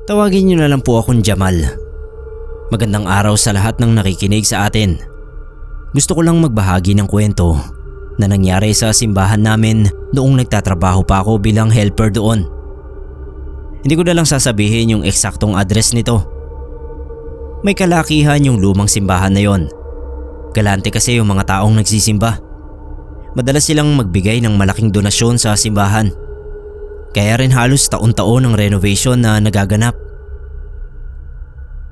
Tawagin niyo na lang po akong Jamal. Magandang araw sa lahat ng nakikinig sa atin. Gusto ko lang magbahagi ng kwento na nangyari sa simbahan namin noong nagtatrabaho pa ako bilang helper doon. Hindi ko na lang sasabihin yung eksaktong address nito. May kalakihan yung lumang simbahan na yon. Galante kasi yung mga taong nagsisimba. Madalas silang magbigay ng malaking donasyon sa simbahan. Kaya rin halos taon-taon ang renovation na nagaganap.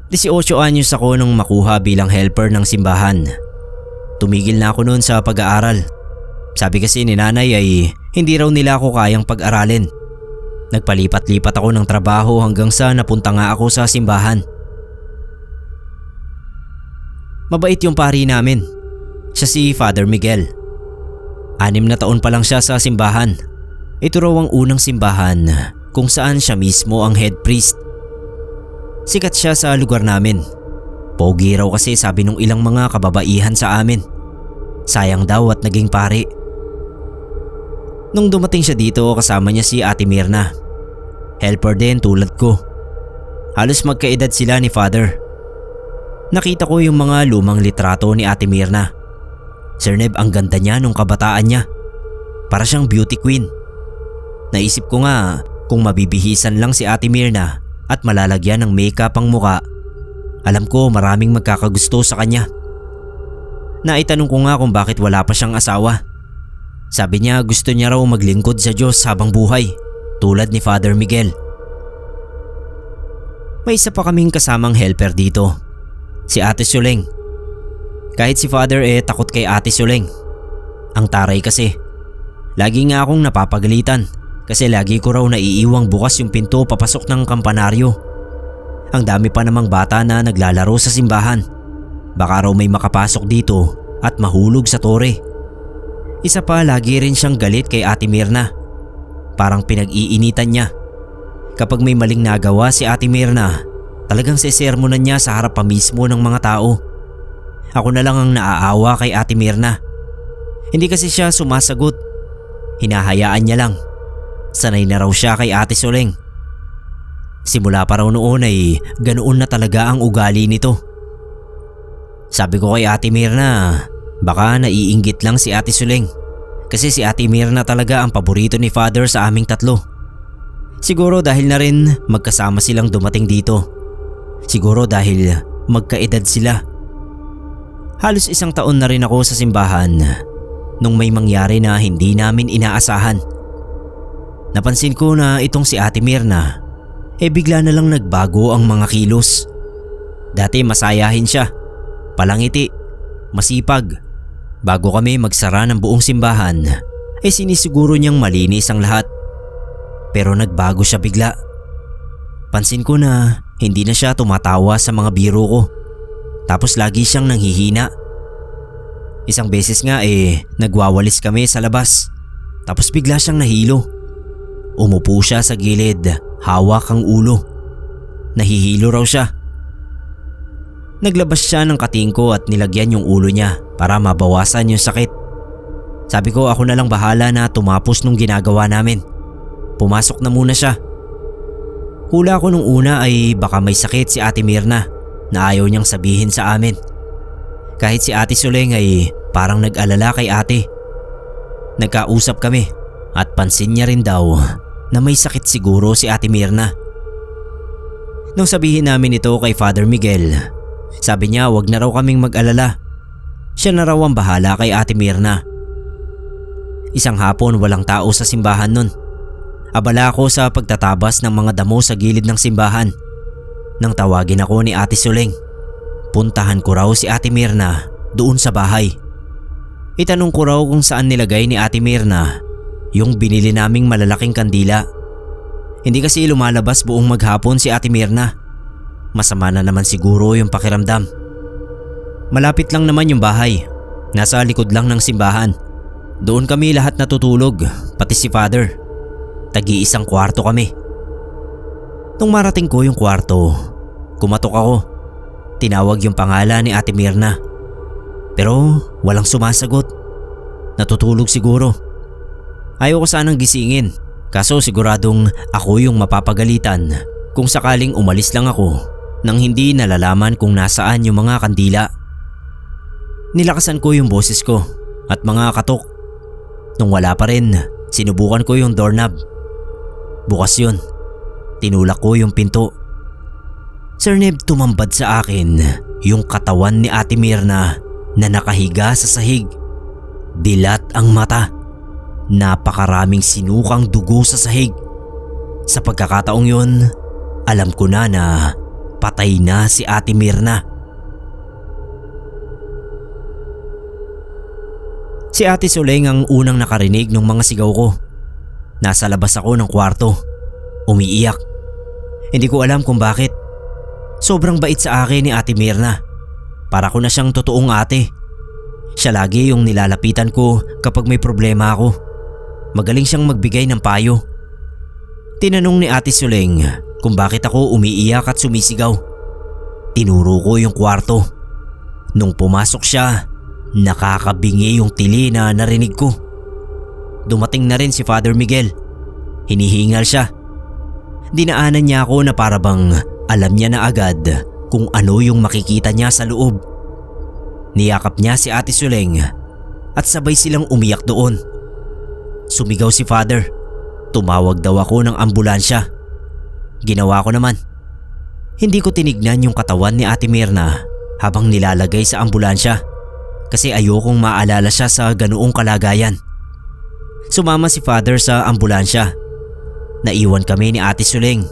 18 anyos ako nung makuha bilang helper ng simbahan. Tumigil na ako noon sa pag-aaral. Sabi kasi ni nanay ay hindi raw nila ako kayang pag-aralin. Nagpalipat-lipat ako ng trabaho hanggang sa napunta nga ako sa simbahan. Mabait yung pari namin. Siya si Father Miguel. 6 na taon pa lang siya sa simbahan. Ito raw ang unang simbahan kung saan siya mismo ang head priest. Sikat siya sa lugar namin. Pogi raw kasi sabi nung ilang mga kababaihan sa amin. Sayang daw at naging pari. Nung dumating siya dito kasama niya si Ate Mirna. Helper din tulad ko. Halos magkaedad sila ni Father. Nakita ko yung mga lumang litrato ni Ate Mirna. Sir Neb, ang ganda niya nung kabataan niya. Para siyang beauty queen. Naisip ko nga kung mabibihisan lang si Ate Mirna at malalagyan ng makeup ang muka, alam ko maraming magkakagusto sa kanya. Naitanong ko nga kung bakit wala pa siyang asawa. Sabi niya gusto niya raw maglingkod sa Diyos habang buhay, tulad ni Father Miguel. May isa pa kaming kasamang helper dito, si Ate Suleng. Kahit si Father takot kay Ate Suleng. Ang taray kasi. Lagi nga akong napapagalitan. Kasi lagi ko raw naiiwang bukas yung pinto papasok ng kampanaryo. Ang dami pa namang bata na naglalaro sa simbahan. Baka raw may makapasok dito at mahulog sa tore. Isa pa, lagi rin siyang galit kay Ate Mirna. Parang pinag-iinitan niya. Kapag may maling nagawa si Ate Mirna, talagang sesermonan niya sa harap pa mismo ng mga tao. Ako na lang ang naaawa kay Ate Mirna. Hindi kasi siya sumasagot. Hinahayaan niya lang. Sanay na raw siya kay Ate Suleng. Simula pa raw noon ay ganoon na talaga ang ugali nito. Sabi ko kay Ate Mirna, baka naiinggit lang si Ate Suleng. Kasi si Ate Mirna talaga ang paborito ni Father sa aming tatlo. Siguro dahil na rin magkasama silang dumating dito. Siguro dahil magkaedad sila. Halos 1 taon na rin ako sa simbahan nung may mangyari na hindi namin inaasahan. Napansin ko na itong si Ate Mirna bigla na lang nagbago ang mga kilos. Dati masayahin siya, palangiti, masipag. Bago kami magsara ng buong simbahan sinisiguro niyang malinis ang lahat. Pero nagbago siya bigla. Pansin ko na hindi na siya tumatawa sa mga biro ko. Tapos lagi siyang nanghihina. Isang beses nga nagwawalis kami sa labas. Tapos bigla siyang nahilo. Umupo siya sa gilid, hawak ang ulo. Nahihilo raw siya. Naglabas siya ng katingko at nilagyan yung ulo niya para mabawasan yung sakit. Sabi ko ako na lang bahala na tumapos nung ginagawa namin. Pumasok na muna siya. Hula ko nung una ay baka may sakit si Ate Mirna na ayaw niyang sabihin sa amin. Kahit si Ate Suleng ay parang nag-alala kay ate. Nagkausap kami. At pansin niya rin daw na may sakit siguro si Ate Mirna. Nung sabihin namin ito kay Father Miguel, sabi niya wag na raw kaming mag-alala. Siya na raw ang bahala kay Ate Mirna. Isang hapon walang tao sa simbahan nun. Abala ako sa pagtatabas ng mga damo sa gilid ng simbahan. Nang tawagin ako ni Ate Suleng, puntahan ko raw si Ate Mirna doon sa bahay. Itanong ko raw kung saan nilagay ni Ate Mirna yung binili naming malalaking kandila. Hindi kasi lumalabas buong maghapon si Ate Mirna. Masama na naman siguro yung pakiramdam. Malapit lang naman yung bahay. Nasa likod lang ng simbahan. Doon kami lahat natutulog, pati si Father. Tagi-isang kwarto kami. Nung marating ko yung kwarto, kumatok ako. Tinawag yung pangalan ni Ate Mirna. Pero walang sumasagot. Natutulog siguro. Ayaw ko sanang gisingin, kaso siguradong ako yung mapapagalitan kung sakaling umalis lang ako nang hindi nalalaman kung nasaan yung mga kandila. Nilakasan ko yung boses ko at mga katok. Nung wala pa rin, sinubukan ko yung doorknob. Bukas yun. Tinulak ko yung pinto. Sir Neb, tumambad sa akin yung katawan ni Ate Myrna na nakahiga sa sahig. Dilat ang mata. Napakaraming sinukang dugo sa sahig. Sa pagkakataong yun, alam ko na patay na si Ate Myrna. Si Ate Soleng ang unang nakarinig ng mga sigaw ko. Nasa labas ako ng kwarto. Umiiyak. Hindi ko alam kung bakit. Sobrang bait sa akin ni Ate Myrna. Para ko na siyang totoong ate. Siya lagi yung nilalapitan ko kapag may problema ako. Magaling siyang magbigay ng payo. Tinanong ni Ate Soleng kung bakit ako umiiyak at sumisigaw. Tinuro ko yung kwarto. Nung pumasok siya, nakakabingi yung tili na narinig ko. Dumating na rin si Father Miguel. Hinihingal siya. Dinaanan niya ako na parabang alam niya na agad kung ano yung makikita niya sa loob. Niyakap niya si Ate Soleng at sabay silang umiyak doon. Sumigaw si Father. Tumawag daw ako ng ambulansya. Ginawa ko naman. Hindi ko tinignan yung katawan ni Ate Myrna habang nilalagay sa ambulansya kasi ayokong maalala siya sa ganoong kalagayan. Sumama si Father sa ambulansya. Naiwan kami ni Ate Soleng.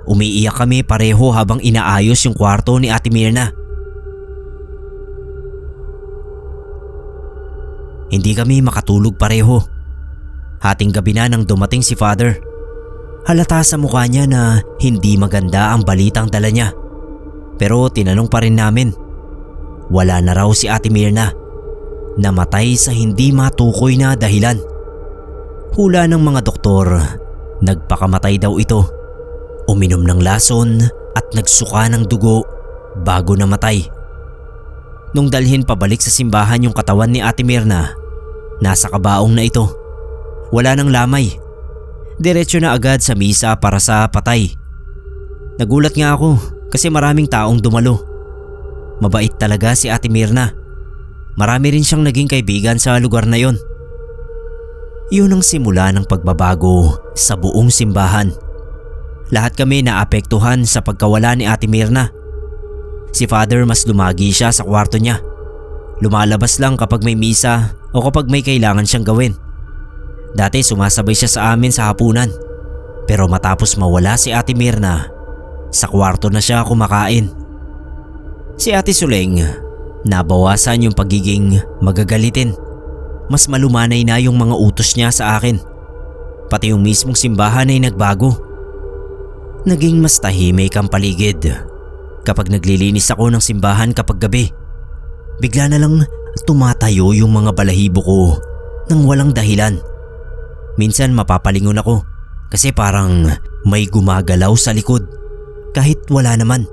Umiiyak kami pareho habang inaayos yung kwarto ni Ate Myrna. Hindi kami makatulog pareho. Hating gabi na nang dumating si Father. Halata sa mukha niya na hindi maganda ang balitang dala niya. Pero tinanong pa rin namin. Wala na raw si Ate Myrna. Namatay sa hindi matukoy na dahilan. Hula ng mga doktor, nagpakamatay daw ito. Uminom ng lason at nagsuka ng dugo bago namatay. Nung dalhin pabalik sa simbahan yung katawan ni Ate Myrna, nasa kabaong na ito. Wala nang lamay. Diretso na agad sa misa para sa patay. Nagulat nga ako kasi maraming taong dumalo. Mabait talaga si Ate Myrna. Marami rin siyang naging kaibigan sa lugar na yon. Yun ang simula ng pagbabago sa buong simbahan. Lahat kami naapektuhan sa pagkawala ni Ate Myrna. Si Father mas lumagi siya sa kwarto niya. Lumalabas lang kapag may misa o kapag may kailangan siyang gawin. Dati sumasabay siya sa amin sa hapunan. Pero matapos mawala si Ate Myrna, sa kwarto na siya kumakain. Si Ate Soleng, nabawasan yung pagiging magagalitin. Mas malumanay na yung mga utos niya sa akin. Pati yung mismong simbahan ay nagbago. Naging mas tahimik ang paligid. Kapag naglilinis ako ng simbahan kapag gabi, bigla na lang tumatayo yung mga balahibo ko nang walang dahilan. Minsan mapapalingon ako kasi parang may gumagalaw sa likod kahit wala naman.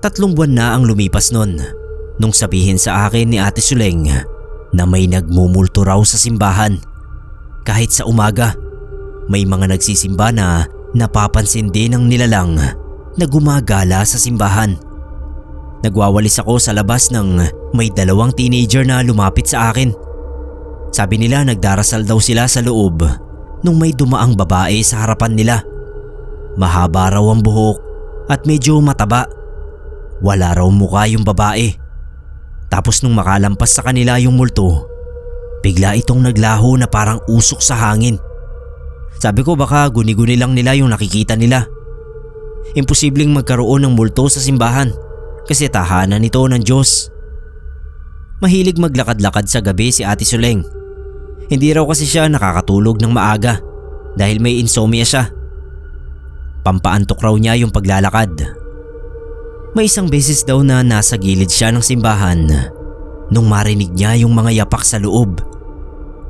3 buwan na ang lumipas nun nung sabihin sa akin ni Ate Soleng na may nagmumulto raw sa simbahan. Kahit sa umaga, may mga nagsisimba na napapansin din ng nilalang na gumagala sa simbahan. Nagwawalis ako sa labas nang may 2 teenager na lumapit sa akin. Sabi nila nagdarasal daw sila sa loob nung may dumaang babae sa harapan nila. Mahaba raw ang buhok at medyo mataba. Wala raw mukha yung babae. Tapos nung makalampas sa kanila yung multo, bigla itong naglaho na parang usok sa hangin. Sabi ko baka guni-guni lang nila yung nakikita nila. Imposibleng magkaroon ng multo sa simbahan kasi tahanan ito ng Diyos. Mahilig maglakad-lakad sa gabi si Ate Soleng. Hindi raw kasi siya nakakatulog ng maaga dahil may insomnia siya. Pampaantok raw niya yung paglalakad. May isang beses daw na nasa gilid siya ng simbahan nung marinig niya yung mga yapak sa loob.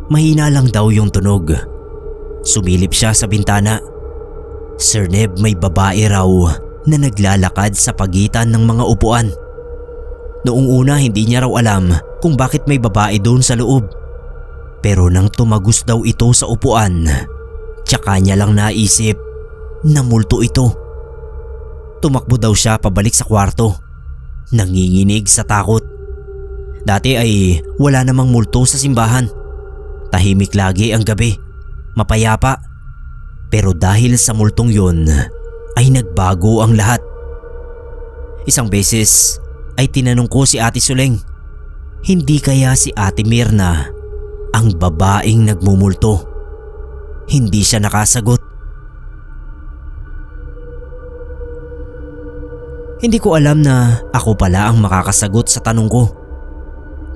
Mahina lang daw yung tunog. Sumilip siya sa bintana. Sir Neb, may babae raw na naglalakad sa pagitan ng mga upuan. Noong una hindi niya raw alam kung bakit may babae doon sa loob. Pero nang tumagos daw ito sa upuan, tsaka niya lang naisip, na multo ito. Tumakbo daw siya pabalik sa kwarto. Nanginginig sa takot. Dati ay wala namang multo sa simbahan. Tahimik lagi ang gabi. Mapayapa. Pero dahil sa multong yun ay nagbago ang lahat. Isang beses ay tinanong ko si Ate Suleng, hindi kaya si Ate Mirna ang babaeng nagmumulto? Hindi siya nakasagot. Hindi ko alam na ako pala ang makakasagot sa tanong ko.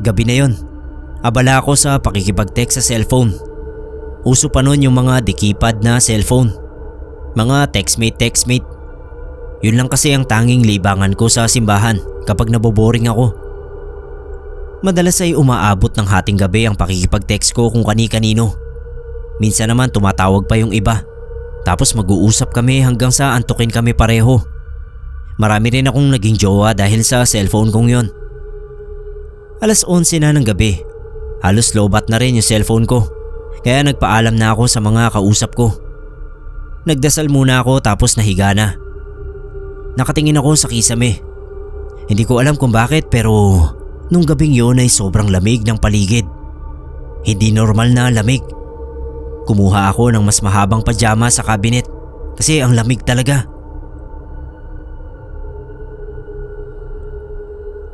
Gabi na yon, abala ako sa pakikipag-text sa cellphone. Uso pa nun yung mga di-keypad na cellphone. Mga textmate. Yun lang kasi ang tanging libangan ko sa simbahan kapag naboboring ako. Madalas ay umaabot ng hating gabi ang pakikipag-text ko kung kani-kanino. Minsan naman tumatawag pa yung iba. Tapos mag-uusap kami hanggang sa antukin kami pareho. Marami rin akong naging jowa dahil sa cellphone kong yon. Alas 11 na ng gabi. Halos lobat na rin yung cellphone ko. Kaya nagpaalam na ako sa mga kausap ko. Nagdasal muna ako tapos nahiga na. Nakatingin ako sa kisame. Hindi ko alam kung bakit pero nung gabing yun ay sobrang lamig ng paligid. Hindi normal na lamig. Kumuha ako ng mas mahabang pajama sa cabinet kasi ang lamig talaga.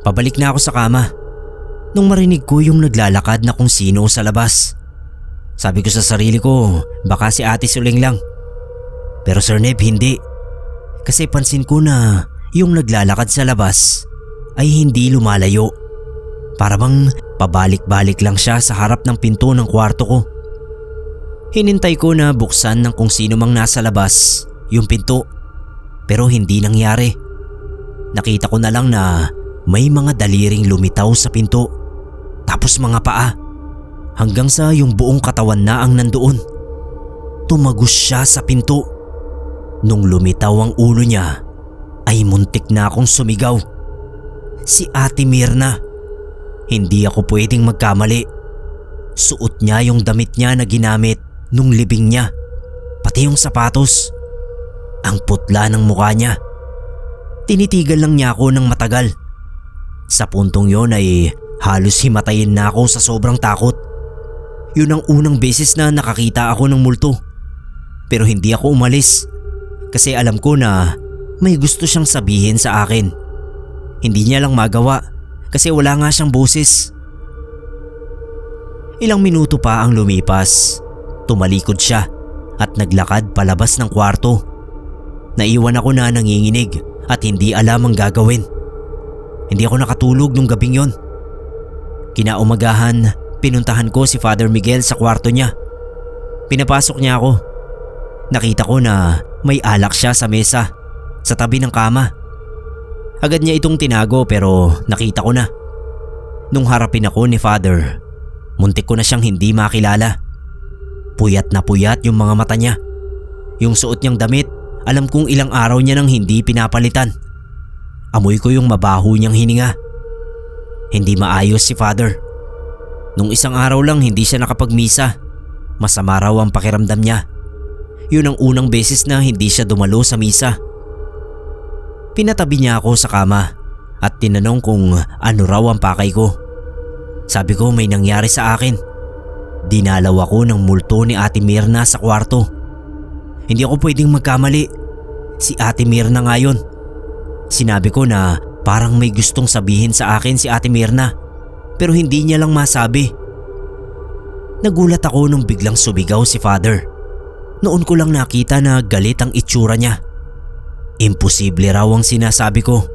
Pabalik na ako sa kama nung marinig ko yung naglalakad na kung sino sa labas. Sabi ko sa sarili ko, baka si Ate Suleng lang. Pero Sir Neb, hindi. Kasi pansin ko na yung naglalakad sa labas ay hindi lumalayo. Para bang pabalik-balik lang siya sa harap ng pinto ng kwarto ko. Hinintay ko na buksan ng kung sino mang nasa labas yung pinto. Pero hindi nangyari. Nakita ko na lang na may mga daliring lumitaw sa pinto. Tapos mga paa. Hanggang sa yung buong katawan na ang nandoon. Tumagos siya sa pinto. Nung lumitaw ang ulo niya ay muntik na akong sumigaw. Si Ate Mirna. Hindi ako pwedeng magkamali. Suot niya yung damit niya na ginamit nung libing niya. Pati yung sapatos. Ang putla ng mukha niya. Tinitigan lang niya ako ng matagal. Sa puntong yon ay halos himatayin na ako sa sobrang takot. Yun ang unang beses na nakakita ako ng multo. Pero hindi ako umalis. Kasi alam ko na may gusto siyang sabihin sa akin. Hindi niya lang magawa kasi wala nga siyang boses. Ilang minuto pa ang lumipas. Tumalikod siya at naglakad palabas ng kwarto. Naiwan ako na nanginginig at hindi alam ang gagawin. Hindi ako nakatulog nung gabing yon. Kinaumagahan, pinuntahan ko si Father Miguel sa kwarto niya. Pinapasok niya ako. Nakita ko na may alak siya sa mesa, sa tabi ng kama. Agad niya itong tinago pero nakita ko na. Nung harapin ako ni Father, muntik ko na siyang hindi makilala. Puyat na puyat yung mga mata niya. Yung suot niyang damit, alam kong ilang araw niya nang hindi pinapalitan. Amoy ko yung mabaho niyang hininga. Hindi maayos si Father. Nung isang araw lang hindi siya nakapagmisa. Masama raw ang pakiramdam niya. Yun ang unang beses na hindi siya dumalo sa misa. Pinatabi niya ako sa kama at tinanong kung ano raw ang pakay ko. Sabi ko may nangyari sa akin. Dinalaw ako ng multo ni Ate Mirna sa kwarto. Hindi ako pwedeng magkamali. Si Ate Mirna nga yun. Sinabi ko na parang may gustong sabihin sa akin si Ate Mirna pero hindi niya lang masabi. Nagulat ako nung biglang sumigaw si Father. Noon ko lang nakita na galit ang itsura niya. Imposible raw ang sinasabi ko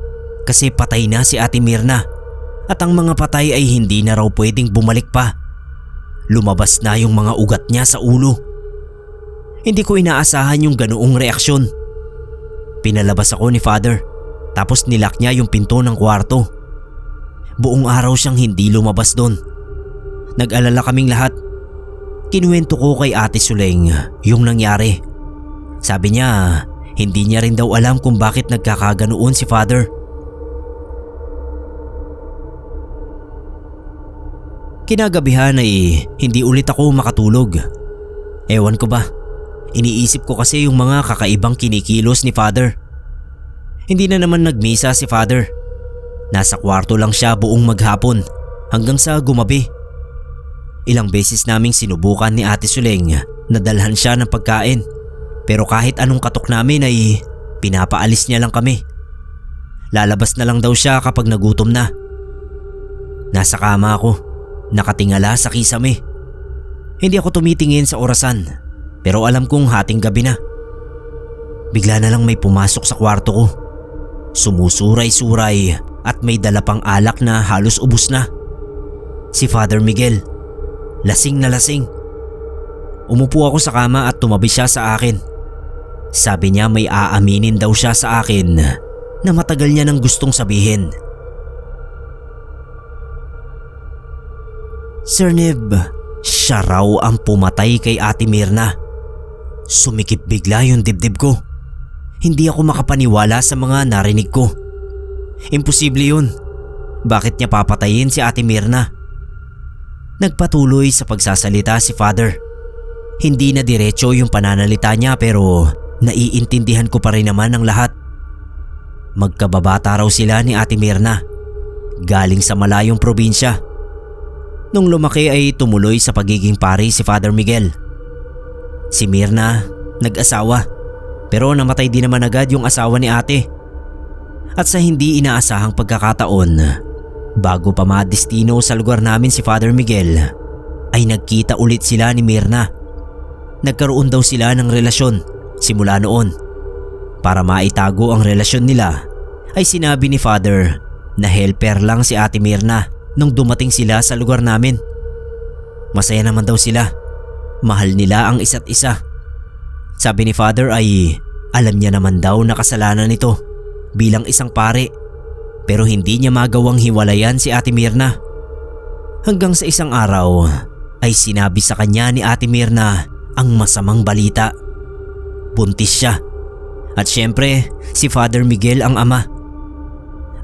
kasi patay na si Ate Mirna at ang mga patay ay hindi na raw pwedeng bumalik pa. Lumabas na yung mga ugat niya sa ulo. Hindi ko inaasahan yung ganoong reaksyon. Pinalabas ako ni Father tapos nilak niya yung pinto ng kwarto. Buong araw siyang hindi lumabas doon. Nag-alala kaming lahat. Kinuwento ko kay Ate Suleng yung nangyari. Sabi niya hindi niya rin daw alam kung bakit nagkakaganoon si Father. Kinagabihan ay hindi ulit ako makatulog. Ewan ko ba, iniisip ko kasi yung mga kakaibang kinikilos ni Father. Hindi na naman nagmisa si Father. Nasa kwarto lang siya buong maghapon hanggang sa gumabi. Ilang beses naming sinubukan ni Ate Suleng na dalhan siya ng pagkain, pero kahit anong katok namin ay pinapaalis niya lang kami. Lalabas na lang daw siya kapag nagutom na. Nasa kama ako, nakatingala sa kisame. Hindi ako tumitingin sa orasan, pero alam kong hating gabi na. Bigla na lang may pumasok sa kwarto ko. Sumusuray-suray at may dala pang alak na halos ubos na. Si Father Miguel, lasing na lasing. Umupo ako sa kama at tumabi siya sa akin. Sabi niya may aaminin daw siya sa akin na matagal niya nang gustong sabihin. Sir Neb, siya raw ang pumatay kay Ate Myrna. Sumikip bigla yung dibdib ko. Hindi ako makapaniwala sa mga narinig ko. Imposible yun. Bakit niya papatayin si Ate Myrna? Nagpatuloy sa pagsasalita si Father. Hindi na diretso yung pananalita niya pero naiintindihan ko pa rin naman ang lahat. Magkababata raw sila ni Ate Myrna. Galing sa malayong probinsya. Nung lumaki ay tumuloy sa pagiging pari si Father Miguel. Si Myrna nag-asawa pero namatay din naman agad yung asawa ni ate. At sa hindi inaasahang pagkakataon, bago pa madestino sa lugar namin si Father Miguel, ay nagkita ulit sila ni Myrna. Nagkaroon daw sila ng relasyon simula noon. Para maitago ang relasyon nila, ay sinabi ni Father na helper lang si Ate Myrna nung dumating sila sa lugar namin. Masaya naman daw sila. Mahal nila ang isa't isa. Sabi ni Father ay alam niya naman daw na kasalanan nito bilang isang pare, pero hindi niya magawang hiwalayan si Ate Myrna. Hanggang sa isang araw ay sinabi sa kanya ni Ate Myrna ang masamang balita. Buntis siya. At syempre si Father Miguel ang ama.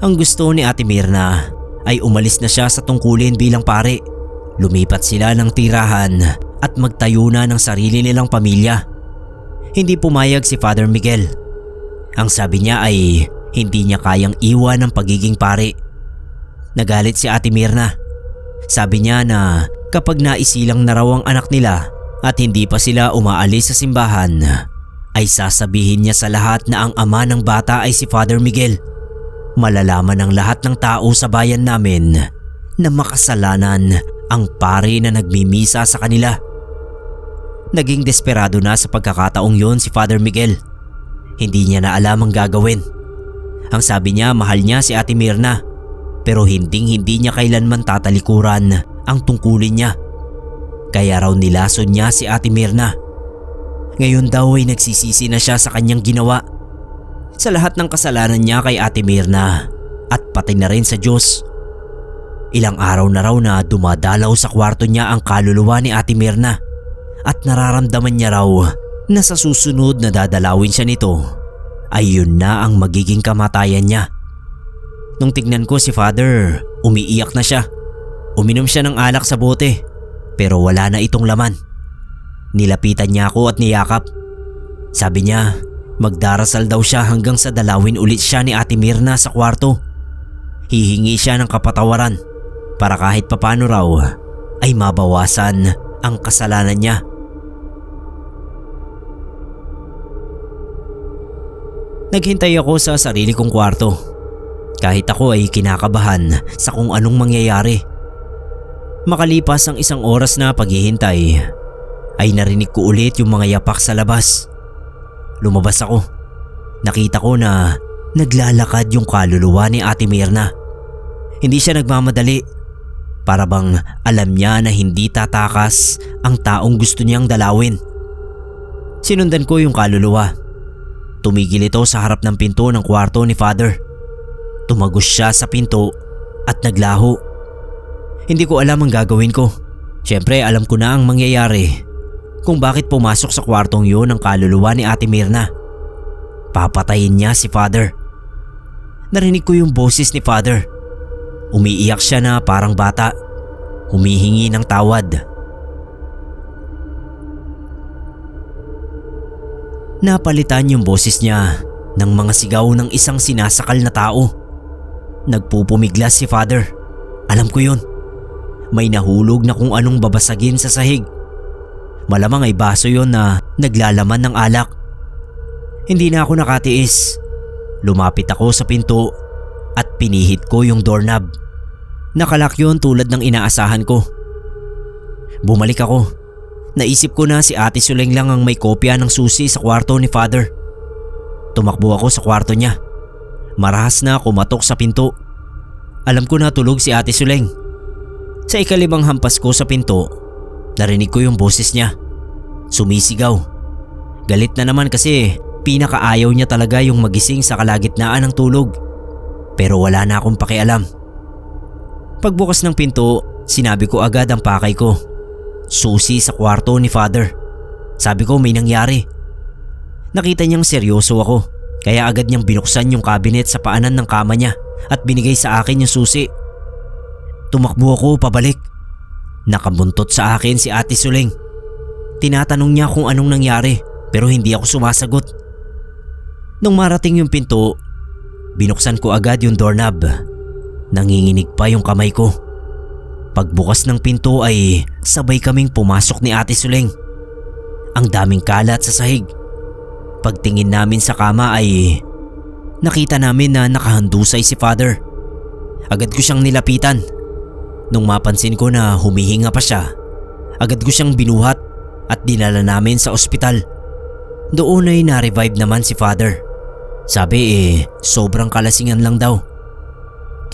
Ang gusto ni Ate Myrna ay umalis na siya sa tungkulin bilang pare. Lumipat sila ng tirahan at magtayo na ng sarili nilang pamilya. Hindi pumayag si Father Miguel. Ang sabi niya ay hindi niya kayang iwan ang pagiging pare. Nagalit si Ate Myrna. Sabi niya na kapag naisilang na raw ang anak nila at hindi pa sila umaalis sa simbahan, ay sasabihin niya sa lahat na ang ama ng bata ay si Father Miguel. Malalaman ng lahat ng tao sa bayan namin na makasalanan ang pare na nagmimisa sa kanila. Naging desperado na sa pagkakataong yon si Father Miguel. Hindi niya na alam ang gagawin. Ang sabi niya mahal niya si Ate Myrna, pero hindi niya kailanman tatalikuran ang tungkulin niya. Kaya raw nilason niya si Ate Myrna. Ngayon daw ay nagsisisi na siya sa kanyang ginawa. Sa lahat ng kasalanan niya kay Ate Myrna at pati na rin sa Diyos. Ilang araw na raw na dumadalaw sa kwarto niya ang kaluluwa ni Ate Myrna. At nararamdaman niya raw na sa susunod na dadalawin siya nito ay yun na ang magiging kamatayan niya. Nung tignan ko si Father, umiiyak na siya. Uminom siya ng alak sa bote pero wala na itong laman. Nilapitan niya ako at niyakap. Sabi niya magdarasal daw siya hanggang sa dalawin ulit siya ni Ate Myrna sa kwarto. Hihingi siya ng kapatawaran para kahit papano raw ay mabawasan ang kasalanan niya. Naghintay ako sa sarili kong kwarto. Kahit ako ay kinakabahan sa kung anong mangyayari. Makalipas ang isang oras na paghihintay, ay narinig ko ulit yung mga yapak sa labas. Lumabas ako. Nakita ko na naglalakad yung kaluluwa ni Ate Myrna. Hindi siya nagmamadali. Para bang alam niya na hindi tatakas ang taong gusto niyang dalawin. Sinundan ko yung kaluluwa. Tumigil ito sa harap ng pinto ng kwarto ni Father. Tumagos siya sa pinto at naglaho. Hindi ko alam ang gagawin ko. Siyempre alam ko na ang mangyayari kung bakit pumasok sa kwartong yun ang kaluluwa ni Ate Myrna. Papatayin niya si Father. Narinig ko yung boses ni Father. Umiiyak siya na parang bata. Humihingi ng tawad. Napalitan yung boses niya ng mga sigaw ng isang sinasakal na tao. Nagpupumiglas si Father. Alam ko yun. May nahulog na kung anong babasagin sa sahig. Malamang ay baso yon na naglalaman ng alak. Hindi na ako nakatiis. Lumapit ako sa pinto at pinihit ko yung doorknob. Nakalak yun tulad ng inaasahan ko. Bumalik ako. Naisip ko na si Ate Suleng lang ang may kopya ng susi sa kwarto ni Father. Tumakbo ako sa kwarto niya. Marahas na kumatok sa pinto. Alam ko na tulog si Ate Suleng. Sa ikalimang hampas ko sa pinto, narinig ko yung boses niya. Sumisigaw. Galit na naman kasi pinakaayaw niya talaga yung magising sa kalagitnaan ng tulog. Pero wala na akong pakialam. Pagbukas ng pinto, sinabi ko agad ang pakay ko. Susi sa kwarto ni Father. Sabi ko may nangyari. Nakita niyang seryoso ako, kaya agad niyang binuksan yung cabinet sa paanan ng kama niya at binigay sa akin yung susi. Tumakbo ako pabalik. Nakabuntot sa akin si Ate Suleng. Tinatanong niya kung anong nangyari pero hindi ako sumasagot. Nung marating yung pinto, binuksan ko agad yung doorknob. Nanginginig pa yung kamay ko. Pagbukas ng pinto ay sabay kaming pumasok ni Ate Suleng. Ang daming kalat sa sahig. Pagtingin namin sa kama ay nakita namin na nakahandusay si Father. Agad ko siyang nilapitan. Nung mapansin ko na humihinga pa siya, agad ko siyang binuhat at dinala namin sa ospital. Doon ay na-revive naman si Father. Sabi sobrang kalasingan lang daw.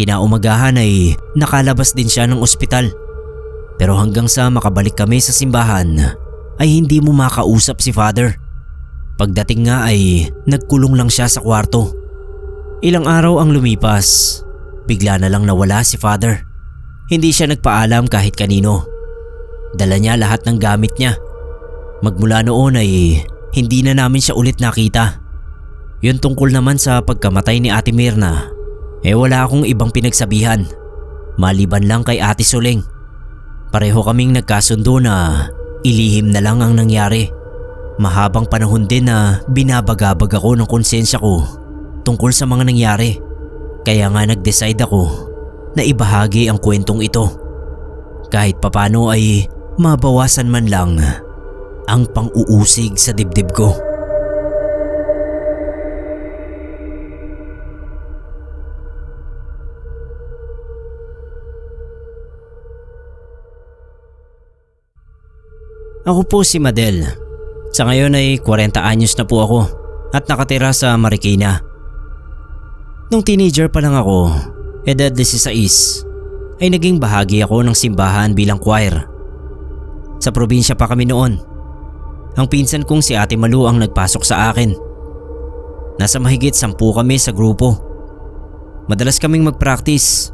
Kinaumagahan ay nakalabas din siya ng ospital. Pero hanggang sa makabalik kami sa simbahan ay hindi mo makausap si Father. Pagdating nga ay nagkulong lang siya sa kwarto. Ilang araw ang lumipas, bigla na lang nawala si Father. Hindi siya nagpaalam kahit kanino. Dala niya lahat ng gamit niya. Magmula noon ay hindi na namin siya ulit nakita. Yun tungkol naman sa pagkamatay ni Ate Mirna. Wala akong ibang pinagsabihan. Maliban lang kay Ate Suleng. Pareho kaming nagkasundo na ilihim na lang ang nangyari. Mahabang panahon din na binabagabag ako ng konsensya ko tungkol sa mga nangyari. Kaya nga nag-decide ako na ibahagi ang kwentong ito. Kahit papano ay mabawasan man lang ang pang-uusig sa dibdib ko. Ako po si Madel. Sa ngayon ay 40 anyos na po ako at nakatira sa Marikina. Nung teenager pa lang ako, edad 16, ay naging bahagi ako ng simbahan bilang choir. Sa probinsya pa kami noon. Ang pinsan kong si Ate Malu ang nagpasok sa akin. Nasa mahigit 10 kami sa grupo. Madalas kaming mag-practice.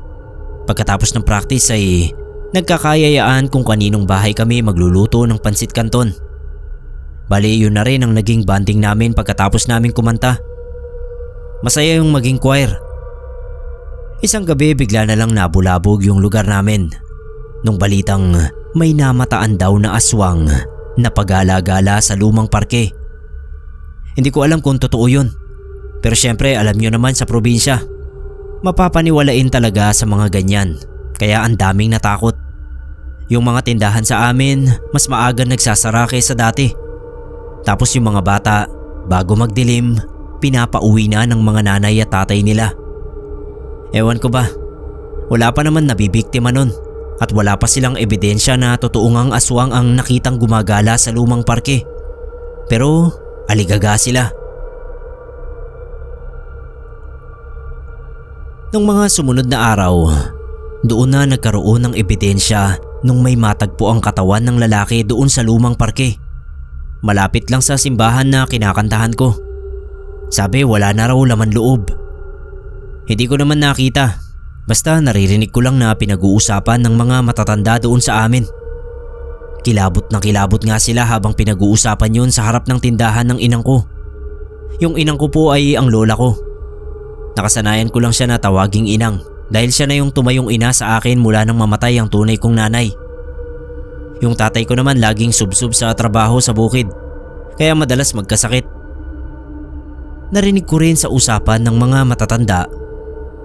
Pagkatapos ng practice ay nagkakayayaan kung kaninong bahay kami magluluto ng pansit canton. Bali yun na rin ang naging bonding namin pagkatapos namin kumanta. Masaya yung maging choir. Isang gabi bigla na lang nabulabog yung lugar namin nung balitang may namataan daw na aswang na pagala-gala sa lumang parke. Hindi ko alam kung totoo yun, pero syempre alam nyo naman sa probinsya, mapapaniwalain talaga sa mga ganyan, kaya ang daming natakot. Yung mga tindahan sa amin mas maaga nagsasara kaysa dati. Tapos yung mga bata, bago magdilim, pinapauwi na ng mga nanay at tatay nila. Ewan ko ba, wala pa naman nabibiktima nun at wala pa silang ebidensya na totoo ngang aswang ang nakitang gumagala sa lumang parke. Pero aligaga sila. Nung mga sumunod na araw, doon na nagkaroon ng ebidensya nung may matagpo ang katawan ng lalaki doon sa lumang parke. Malapit lang sa simbahan na kinakantahan ko. Sabi wala na raw laman loob. Hindi ko naman nakita. Basta naririnig ko lang na pinag-uusapan ng mga matatanda doon sa amin. Kilabot na kilabot nga sila habang pinag-uusapan yun sa harap ng tindahan ng inang ko. Yung inang ko po ay ang lola ko. Nakasanayan ko lang siya na tawaging inang dahil siya na yung tumayong ina sa akin mula nang mamatay ang tunay kong nanay. Yung tatay ko naman laging subsub sa trabaho sa bukid, kaya madalas magkasakit. narinig ko rin sa usapan ng mga matatanda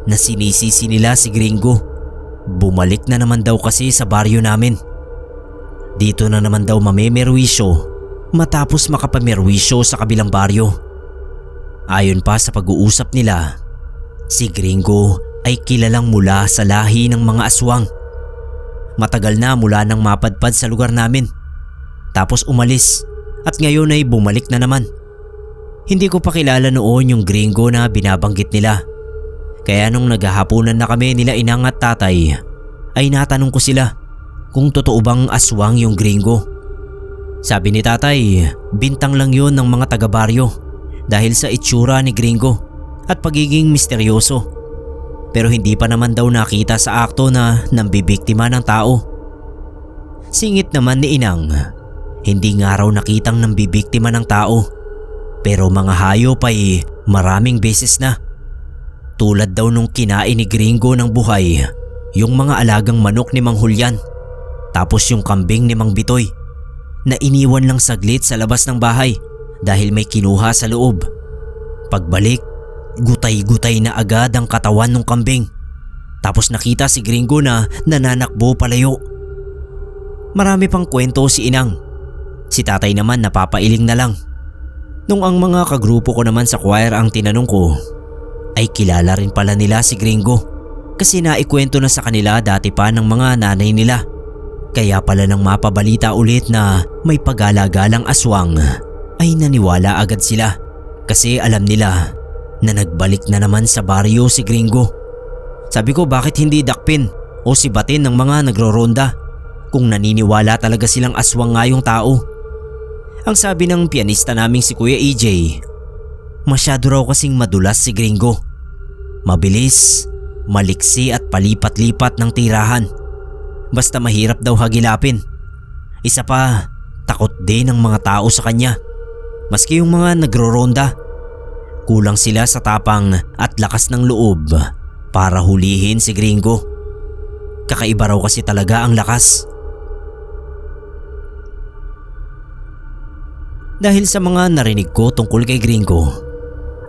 na sinisisi nila si Gringo. Bumalik na naman daw kasi sa baryo namin. Dito na naman daw mamemerwisyo matapos makapamerwisyo sa kabilang baryo. Ayon pa sa pag-uusap nila, si Gringo ay kilalang mula sa lahi ng mga aswang. Matagal na mula nang mapadpad sa lugar namin. Tapos umalis at ngayon ay bumalik na naman. Hindi ko pa kilala noon yung Gringo na binabanggit nila. Kaya nung naghahaponan na kami nila inang at tatay, ay natanong ko sila kung totoo bang aswang yung Gringo. Sabi ni tatay, bintang lang yun ng mga taga-baryo dahil sa itsura ni Gringo at pagiging misteryoso. Pero hindi pa naman daw nakita sa akto na nambibiktima ng tao. Singit naman ni inang, hindi nga raw nakitang nambibiktima ng tao, pero mga hayop ay maraming beses na. Tulad daw nung kinain ni Gringo ng buhay yung mga alagang manok ni Mang Julian, tapos yung kambing ni Mang Bitoy na iniwan lang saglit sa labas ng bahay dahil may kinuha sa loob. Pagbalik, gutay-gutay na agad ang katawan ng kambing. Tapos nakita si Gringo na nananakbo palayo. Marami pang kwento si inang. Si tatay naman napapailing na lang. Nung ang mga kagrupo ko naman sa choir ang tinanong ko, ay kilala rin pala nila si Gringo kasi naikwento na sa kanila dati pa ng mga nanay nila. Kaya pala nang mapabalita ulit na may pagala-galang aswang ay naniwala agad sila kasi alam nila na nagbalik na naman sa baryo si Gringo. Sabi ko bakit hindi dakpin o sibatin ng mga nagro-ronda kung naniniwala talaga silang aswang nga yung tao. Ang sabi ng pianista naming si Kuya EJ, masyado raw kasing madulas si Gringo. Mabilis, maliksi at palipat-lipat ng tirahan. Basta mahirap daw hagilapin. Isa pa, takot din ang mga tao sa kanya. Maski yung mga nagro-ronda, kulang sila sa tapang at lakas ng loob para hulihin si Gringo. Kakaiba raw kasi talaga ang lakas. Dahil sa mga narinig ko tungkol kay Gringo,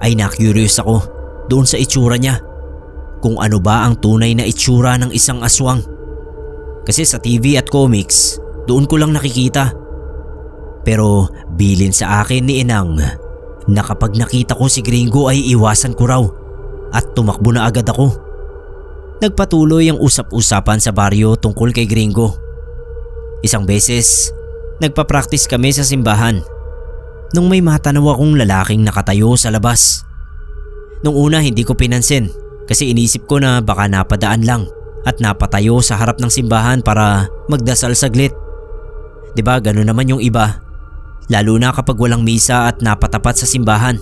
ay na-curious ako doon sa itsura niya. Kung ano ba ang tunay na itsura ng isang aswang. Kasi sa TV at comics, doon ko lang nakikita. Pero bilin sa akin ni inang na kapag nakita ko si Gringo ay iwasan ko raw at tumakbo na agad ako. Nagpatuloy ang usap-usapan sa baryo tungkol kay Gringo. Isang beses, nagpa-practice kami sa simbahan nung may matanaw akong lalaking nakatayo sa labas. Nung una hindi ko pinansin kasi inisip ko na baka napadaan lang at napatayo sa harap ng simbahan para magdasal saglit. 'Di ba gano'n naman yung iba? Lalo na kapag walang misa at napatapat sa simbahan.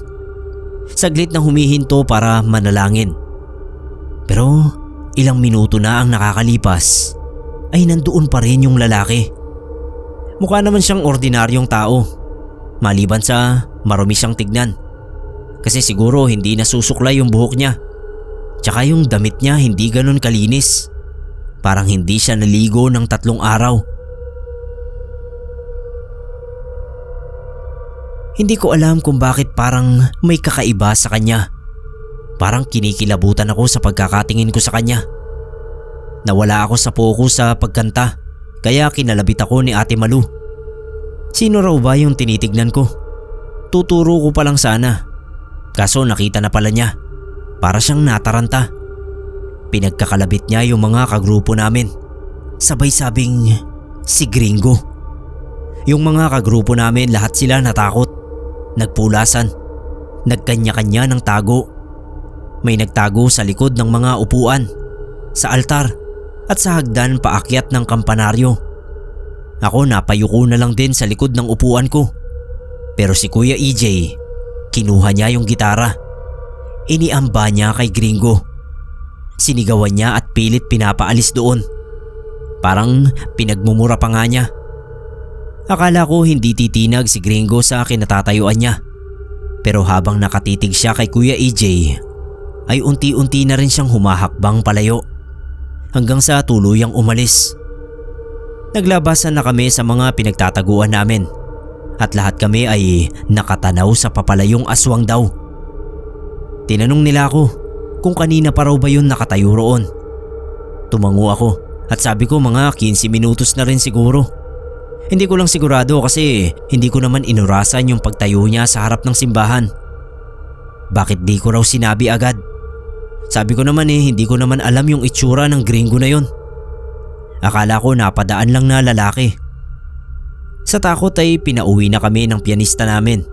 Saglit na humihinto para manalangin. Pero ilang minuto na ang nakakalipas ay nandoon pa rin yung lalaki. Mukha naman siyang ordinaryong tao. Maliban sa marumi siyang tignan. Kasi siguro hindi nasusuklay yung buhok niya. Tsaka yung damit niya hindi ganun kalinis. Parang hindi siya naligo ng 3 araw. Hindi ko alam kung bakit parang may kakaiba sa kanya. Parang kinikilabutan ako sa pagkakatingin ko sa kanya. Nawala ako sa focus sa pagkanta kaya kinalabit ako ni Ate Malu. Sino raw ba yung tinitignan ko? Tuturo ko pa lang sana. Kaso nakita na pala niya. Para siyang nataranta. Pinagkakalabit niya yung mga kagrupo namin. Sabay sabing si Gringo. Yung mga kagrupo namin lahat sila natakot. Nagpulasan. Nagkanya-kanya ng tago. May nagtago sa likod ng mga upuan, sa altar at sa hagdan paakyat ng kampanaryo. Ako napayuko na lang din sa likod ng upuan ko. Pero si Kuya EJ, kinuha niya yung gitara. Iniamba niya kay Gringo. Sinigawan niya at pilit pinapaalis doon. Parang pinagmumura pa nga niya. Akala ko hindi titinag si Gringo sa kinatatayuan niya. Pero habang nakatitig siya kay Kuya EJ, ay unti-unti na rin siyang humahakbang palayo. Hanggang sa tuluyang umalis. Naglabasan na kami sa mga pinagtataguan namin. At lahat kami ay nakatanaw sa papalayong aswang daw Tinanong nila ako kung kanina pa raw ba yun nakatayo roon. Tumango ako at sabi ko mga 15 minutos na rin siguro. Hindi ko lang sigurado kasi hindi ko naman inurasan yung pagtayo niya sa harap ng simbahan. Bakit di ko raw sinabi agad? Sabi ko naman hindi ko naman alam yung itsura ng gringo na yun. Akala ko napadaan lang na lalaki. Sa takot ay pinauwi na kami ng pianista namin.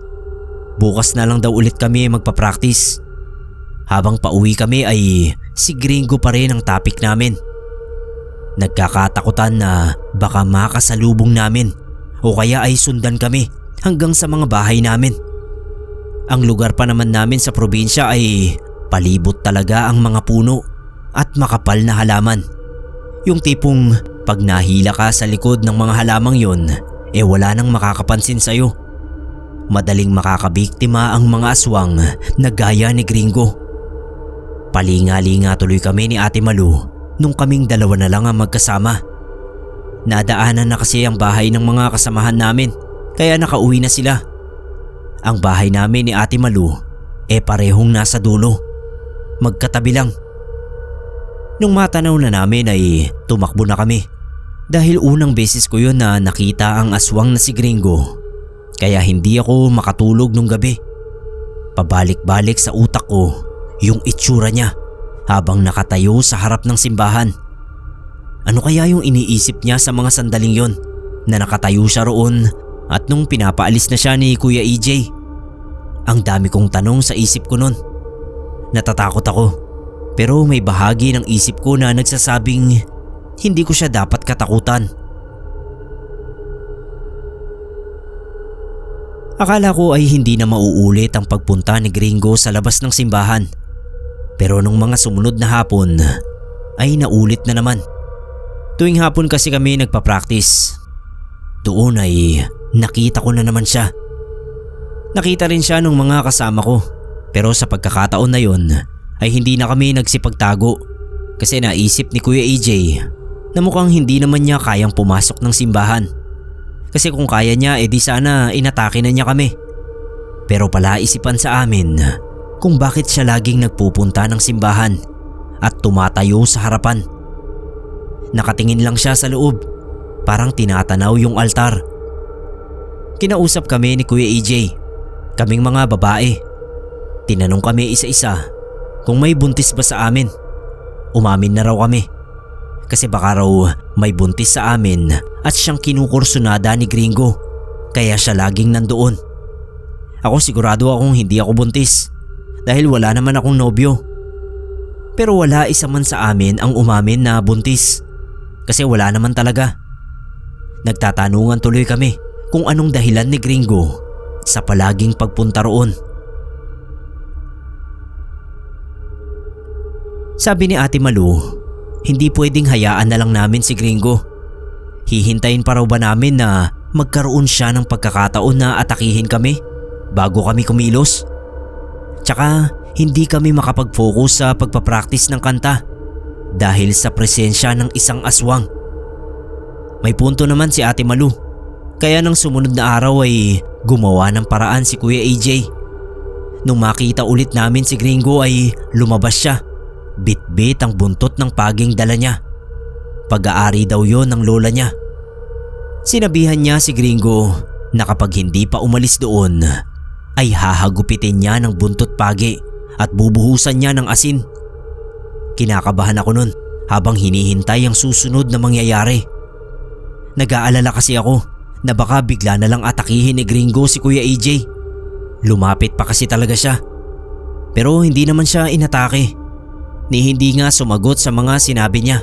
Bukas na lang daw ulit kami magpa-practice. Habang pauwi kami ay si gringo pa rin ang topic namin. Nagkakatakutan na baka makasalubong namin o kaya ay sundan kami hanggang sa mga bahay namin. Ang lugar pa naman namin sa probinsya ay palibot talaga ang mga puno at makapal na halaman. Yung tipong pag nahila ka sa likod ng mga halamang yon, wala nang makakapansin sa'yo. Madaling makakabiktima ang mga aswang na gaya ni gringo. Palinga-linga tuloy kami ni Ate Malu nung kaming dalawa na lang ang magkasama. Nadaanan na kasi ang bahay ng mga kasamahan namin kaya nakauwi na sila. Ang bahay namin ni Ate Malu parehong nasa dulo. Magkatabi lang. Nung matanaw na namin ay tumakbo na kami dahil unang beses ko yun na nakita ang aswang na si gringo. Kaya hindi ako makatulog nung gabi. Pabalik-balik sa utak ko yung itsura niya habang nakatayo sa harap ng simbahan. Ano kaya yung iniisip niya sa mga sandaling yon na nakatayo siya roon at nung pinapaalis na siya ni Kuya EJ? Ang dami kong tanong sa isip ko nun. Natatakot ako pero may bahagi ng isip ko na nagsasabing hindi ko siya dapat katakutan. Akala ko ay hindi na mauulit ang pagpunta ni gringo sa labas ng simbahan. Pero nung mga sumunod na hapon ay naulit na naman. Tuwing hapon kasi kami nagpa-practice. Doon ay nakita ko na naman siya. Nakita rin siya ng mga kasama ko. Pero sa pagkakataon na yon ay hindi na kami nagsipagtago. Kasi naisip ni Kuya EJ na mukhang hindi naman niya kayang pumasok ng simbahan. Kasi kung kaya niya di sana inatake na niya kami. Pero pala isipan sa amin kung bakit siya laging nagpupunta ng simbahan at tumatayo sa harapan. Nakatingin lang siya sa loob, parang tinatanaw yung altar. Kinausap kami ni Kuya EJ, kaming mga babae. Tinanong kami isa-isa kung may buntis ba sa amin. Umamin na raw kami. Kasi baka raw may buntis sa amin at siyang kinukursunada ni gringo, kaya siya laging nandoon. Ako sigurado akong hindi ako buntis dahil wala naman akong nobyo. Pero wala isa man sa amin ang umamin na buntis kasi wala naman talaga. Nagtatanungan tuloy kami kung anong dahilan ni gringo sa palaging pagpunta roon. Sabi ni Ate Malu, hindi pwedeng hayaan na lang namin si gringo. Hihintayin pa raw ba namin na magkaroon siya ng pagkakataon na atakihin kami bago kami kumilos? Tsaka hindi kami makapag-focus sa pagpapractice ng kanta dahil sa presensya ng isang aswang. May punto naman si Ate Malu, kaya nang sumunod na araw ay gumawa ng paraan si Kuya EJ. Nung makita ulit namin si gringo ay lumabas siya. Bit-bit ang buntot ng paging dala niya. Pag-aari daw yon ng lola niya. Sinabihan niya si gringo na kapag hindi pa umalis doon ay hahagupitin niya ng buntot pagi at bubuhusan niya ng asin. Kinakabahan ako nun habang hinihintay ang susunod na mangyayari. Nag-aalala kasi ako na baka bigla na lang atakihin ni gringo si Kuya EJ. Lumapit pa kasi talaga siya. Pero hindi naman siya inatake. Ni hindi nga sumagot sa mga sinabi niya.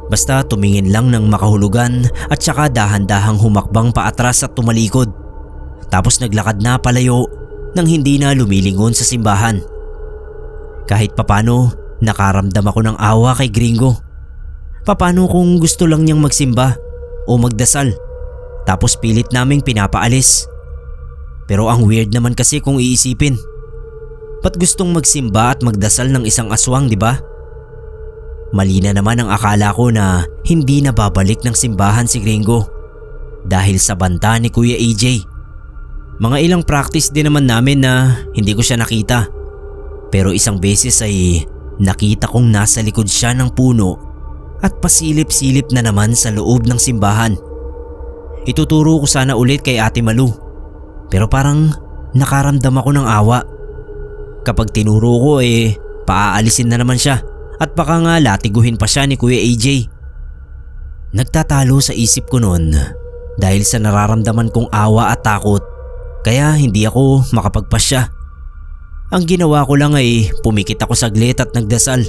Basta tumingin lang ng makahulugan at saka dahan-dahang humakbang paatras at tumalikod. Tapos naglakad na palayo nang hindi na lumilingon sa simbahan. Kahit papano, nakaramdam ako ng awa kay gringo. Papano kung gusto lang niyang magsimba o magdasal, tapos pilit naming pinapaalis. Pero ang weird naman kasi kung iisipin. Ba't gustong magsimba at magdasal ng isang aswang, di ba? Mali na naman ang akala ko na hindi na babalik ng simbahan si gringo dahil sa banta ni Kuya EJ. Mga ilang practice din naman namin na hindi ko siya nakita. Pero isang beses ay nakita kong nasa likod siya ng puno at pasilip-silip na naman sa loob ng simbahan. Ituturo ko sana ulit kay Ate Malu, pero parang nakaramdam ako ng awa. Kapag tinuro ko paaalisin na naman siya at baka nga latiguhin pa siya ni Kuya AJ. Nagtatalo sa isip ko noon dahil sa nararamdaman kong awa at takot, kaya hindi ako makapagpasya. Ang ginawa ko lang ay pumikit ako saglit at nagdasal.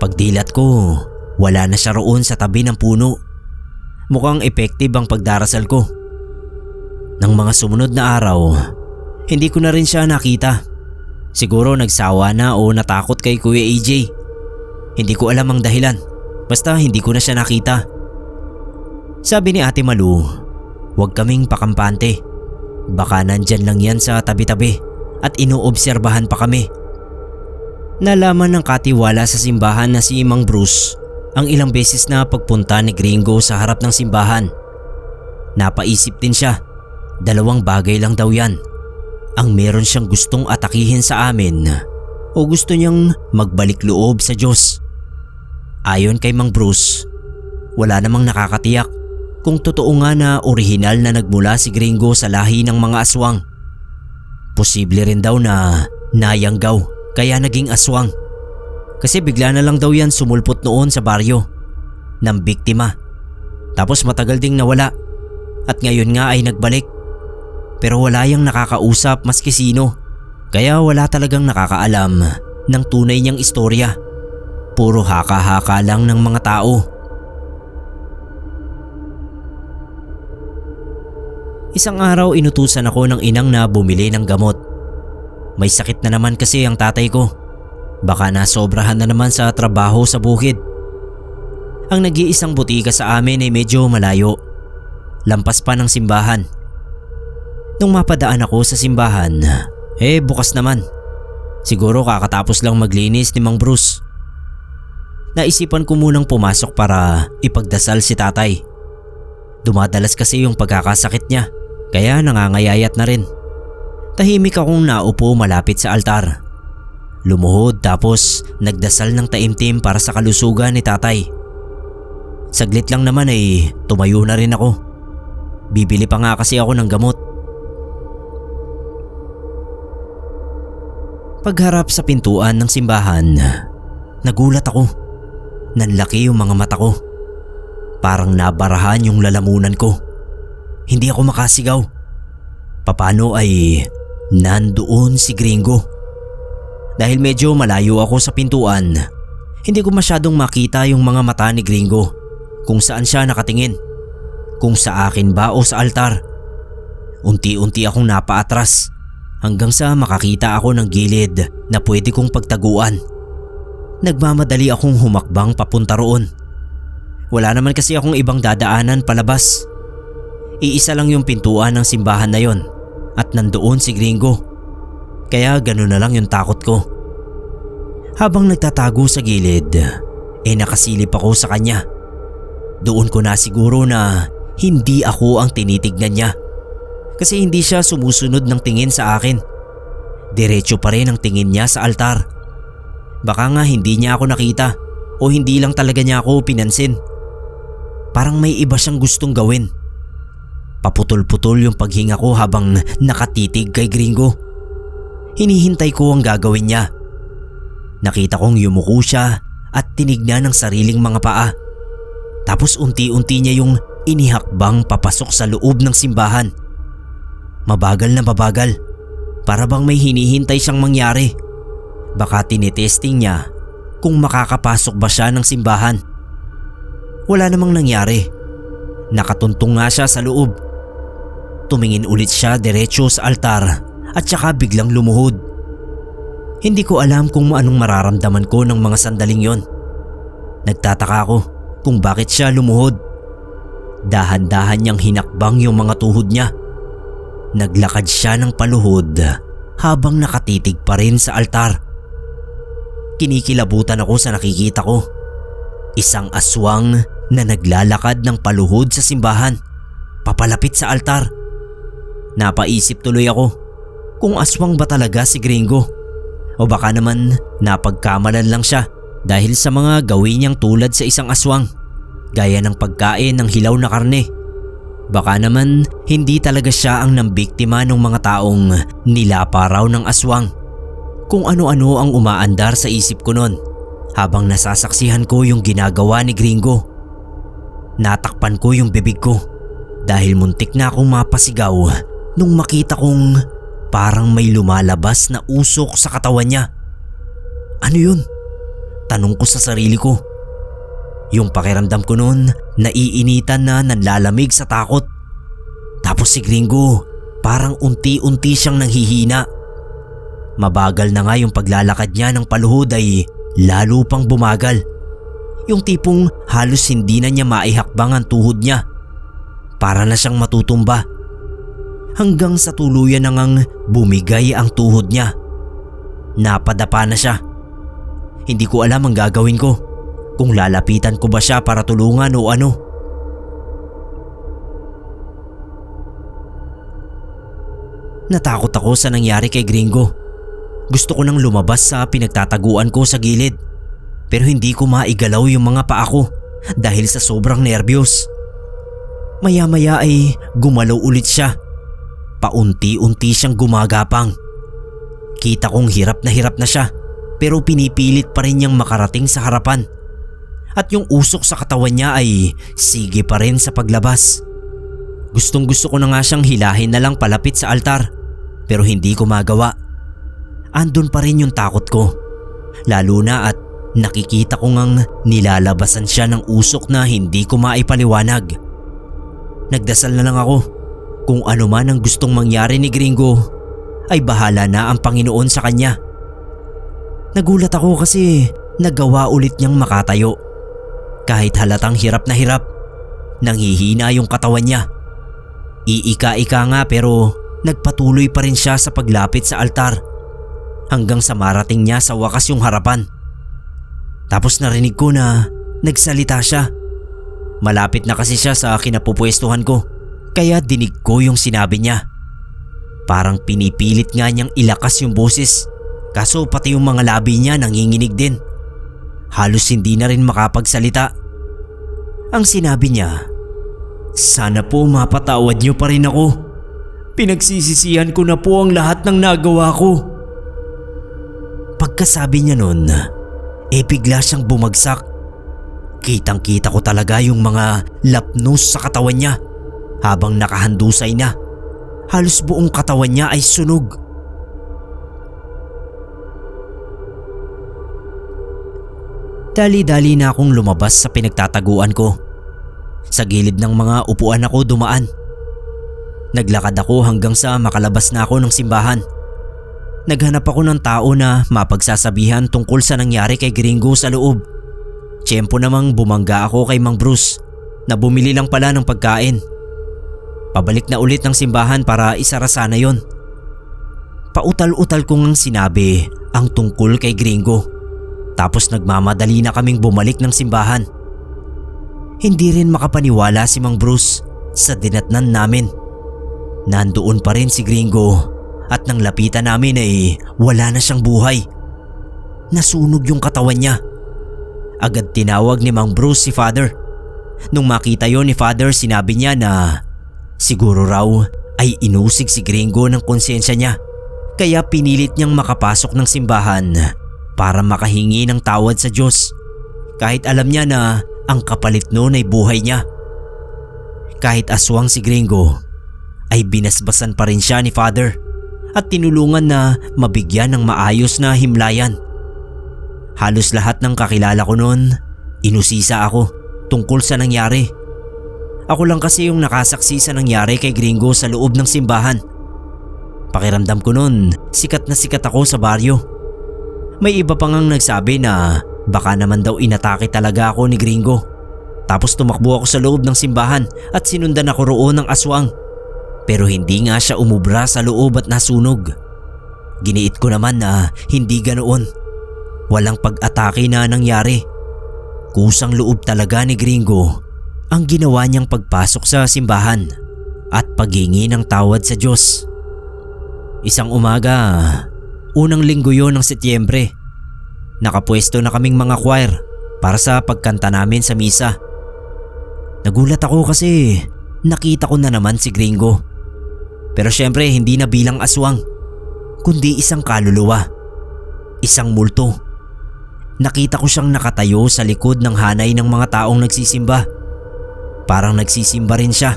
Pagdilat ko, wala na siya roon sa tabi ng puno. Mukhang effective ang pagdarasal ko. Nang mga sumunod na araw, hindi ko na rin siya nakita. Siguro nagsawa na o natakot kay Kuya AJ. Hindi ko alam ang dahilan, basta hindi ko na siya nakita. Sabi ni Ate Malu, huwag kaming pakampante. Baka nandyan lang yan sa tabi-tabi at inoobserbahan pa kami. Nalaman ng katiwala sa simbahan na si Mang Bruce ang ilang beses na pagpunta ni Gringo sa harap ng simbahan. Napaisip din siya, dalawang bagay lang daw yan. Ang meron siyang gustong atakihin sa amin o gusto niyang magbalik loob sa Diyos. Ayon kay Mang Bruce, wala namang nakakatiyak kung totoo nga na orihinal na nagmula si Gringo sa lahi ng mga aswang. Posible rin daw na nayanggaw kaya naging aswang. Kasi bigla na lang daw yan sumulpot noon sa baryo ng biktima. Tapos matagal ding nawala at ngayon nga ay nagbalik. Pero wala yang nakakausap maski sino, kaya wala talagang nakakaalam ng tunay niyang istorya. Puro haka-haka lang ng mga tao. Isang araw inutusan ako ng inang na bumili ng gamot. May sakit na naman kasi ang tatay ko. Baka nasobrahan na naman sa trabaho sa bukid. Ang nag-iisang butika sa amin ay medyo malayo. Lampas pa ng simbahan. Nung mapadaan ako sa simbahan, bukas naman. Siguro kakatapos lang maglinis ni Mang Bruce. Naisipan ko munang pumasok para ipagdasal si tatay. Dumadalas kasi yung pagkakasakit niya, kaya nangangayayat na rin. Tahimik akong naupo malapit sa altar. Lumuhod tapos nagdasal ng taimtim para sa kalusugan ni tatay. Saglit lang naman ay tumayo na rin ako. Bibili pa nga kasi ako ng gamot. Pagharap sa pintuan ng simbahan, nagulat ako. Nanlaki yung mga mata ko. Parang nabarahan yung lalamunan ko. Hindi ako makasigaw. Paano ay nandoon si Gringo? Dahil medyo malayo ako sa pintuan, hindi ko masyadong makita yung mga mata ni Gringo kung saan siya nakatingin. Kung sa akin ba o sa altar. Unti-unti akong napaatras hanggang sa makakita ako ng gilid na pwede kong pagtaguan. Nagmamadali akong humakbang papunta roon. Wala naman kasi akong ibang dadaanan palabas. Iisa lang yung pintuan ng simbahan na yon at nandoon si Gringo. Kaya gano'n na lang yung takot ko. Habang nagtatago sa gilid, nakasilip ako sa kanya. Doon ko na siguro na hindi ako ang tinitignan niya. Kasi hindi siya sumusunod ng tingin sa akin. Diretso pa rin ang tingin niya sa altar. Baka nga hindi niya ako nakita o hindi lang talaga niya ako pinansin. Parang may iba siyang gustong gawin. Paputol-putol yung paghinga ko habang nakatitig kay Gringo. Hinihintay ko ang gagawin niya. Nakita kong yumuko siya at tinignan ang sariling mga paa. Tapos unti-unti niya yung inihakbang papasok sa loob ng simbahan. Mabagal na mabagal. Para bang may hinihintay siyang mangyari. Baka tinitesting niya kung makakapasok ba siya ng simbahan. Wala namang nangyari. Nakatuntong nga siya sa loob. Tumingin ulit siya diretso sa altar at saka biglang lumuhod. Hindi ko alam kung anong mararamdaman ko ng mga sandaling yon. Nagtataka ako kung bakit siya lumuhod. Dahan-dahan niyang hinakbang yung mga tuhod niya. Naglakad siya ng paluhod habang nakatitig pa rin sa altar. Kinikilabutan ako sa nakikita ko. Isang aswang na naglalakad ng paluhod sa simbahan, papalapit sa altar. Napaisip tuloy ako kung aswang ba talaga si Gringo O baka naman napagkamalan lang siya dahil sa mga gawin niyang tulad sa isang aswang, gaya ng pagkain ng hilaw na karne. Baka naman hindi talaga siya ang nambiktima ng mga taong nilapa raw ng aswang. Kung ano-ano ang umaandar sa isip ko noon habang nasasaksihan ko yung ginagawa ni Gringo. Natakpan ko yung bibig ko dahil muntik na akong mapasigaw nung makita kong parang may lumalabas na usok sa katawan niya. Ano yun? Tanong ko sa sarili ko. Yung pakiramdam ko noon, naiinitan na nanlalamig sa takot. Tapos si Gringo, parang unti-unti siyang nanghihina. Mabagal na nga yung paglalakad niya ng paluhod ay lalo pang bumagal. Yung tipong halos hindi na niya maihakbang ang tuhod niya. Para na siyang matutumba. Hanggang sa tuluyan na ngang bumigay ang tuhod niya. Napadapa na siya. Hindi ko alam ang gagawin ko. Kung lalapitan ko ba siya para tulungan o ano. Natakot ako sa nangyari kay Gringo. Gusto ko nang lumabas sa pinagtataguan ko sa gilid. Pero hindi ko maigalaw yung mga paa ko dahil sa sobrang nerbiyos. Maya-maya ay gumalaw ulit siya. Paunti-unti siyang gumagapang. Kita kong hirap na siya pero pinipilit pa rin niyang makarating sa harapan. At yung usok sa katawan niya ay sige pa rin sa paglabas. Gustong gusto ko na nga siyang hilahin na lang palapit sa altar pero hindi ko magawa. Andun pa rin yung takot ko. Lalo na at nakikita ko ngang nilalabasan siya ng usok na hindi ko maipaliwanag. Nagdasal na lang ako. Kung ano man ang gustong mangyari ni Gringo ay bahala na ang Panginoon sa kanya. Nagulat ako kasi nagawa ulit niyang makatayo. Kahit halatang hirap na hirap, nanghihina yung katawan niya. Iika-ika nga pero nagpatuloy pa rin siya sa paglapit sa altar hanggang sa marating niya sa wakas yung harapan. Tapos narinig ko na nagsalita siya. Malapit na kasi siya sa kinapupwestuhan ko kaya dinig ko yung sinabi niya. Parang pinipilit nga niyang ilakas yung boses kaso pati yung mga labi niya nanginginig din. Halos hindi na rin makapagsalita. Ang sinabi niya, "Sana po mapatawad niyo pa rin ako. Pinagsisisihan ko na po ang lahat ng nagawa ko." Pagkasabi niya nun, bigla siyang bumagsak. Kitang-kita ko talaga yung mga lapnos sa katawan niya habang nakahandusay na. Halos buong katawan niya ay sunog. Dali-dali na akong lumabas sa pinagtataguan ko. Sa gilid ng mga upuan ako dumaan. Naglakad ako hanggang sa makalabas na ako ng simbahan. Naghanap ako ng tao na mapagsasabihan tungkol sa nangyari kay Gringo sa loob. Tiyempo namang bumangga ako kay Mang Bruce na bumili lang pala ng pagkain. Pabalik na ulit ng simbahan para isara sana yon. Pautal-utal ko ngang sinabi ang tungkol kay Gringo. Tapos nagmamadali na kaming bumalik ng simbahan. Hindi rin makapaniwala si Mang Bruce sa dinatnan namin. Nandoon pa rin si Gringo at nang lapitan namin ay wala na siyang buhay. Nasunog yung katawan niya. Agad tinawag ni Mang Bruce si Father. Nung makita yon ni Father, sinabi niya na siguro raw ay inusig si Gringo ng konsensya niya. Kaya pinilit niyang makapasok ng simbahan para makahingi ng tawad sa Diyos. Kahit alam niya na ang kapalit noon ay buhay niya. Kahit aswang si Gringo ay binasbasan pa rin siya ni Father at tinulungan na mabigyan ng maayos na himlayan. Halos lahat ng kakilala ko noon, inusisa ako tungkol sa nangyari. Ako lang kasi yung nakasaksi sa nangyari kay Gringo sa loob ng simbahan. Pakiramdam ko noon, sikat na sikat ako sa baryo. May iba pa ngang nagsabi na baka naman daw inatake talaga ako ni Gringo. Tapos tumakbo ako sa loob ng simbahan at sinundan ako roon ng aswang. Pero hindi nga siya umubra sa loob at nasunog. Giniit ko naman na hindi ganoon. Walang pag-atake na nangyari. Kusang loob talaga ni Gringo ang ginawa niyang pagpasok sa simbahan at paghingi ng tawad sa Diyos. Isang umaga, Unang linggo yon ng Setyembre. Nakapwesto na kaming mga choir para sa pagkanta namin sa misa. Nagulat ako kasi nakita ko na naman si Gringo. Pero syempre hindi na bilang aswang, kundi isang kaluluwa, isang multo. Nakita ko siyang nakatayo sa likod ng hanay ng mga taong nagsisimba. Parang nagsisimba rin siya.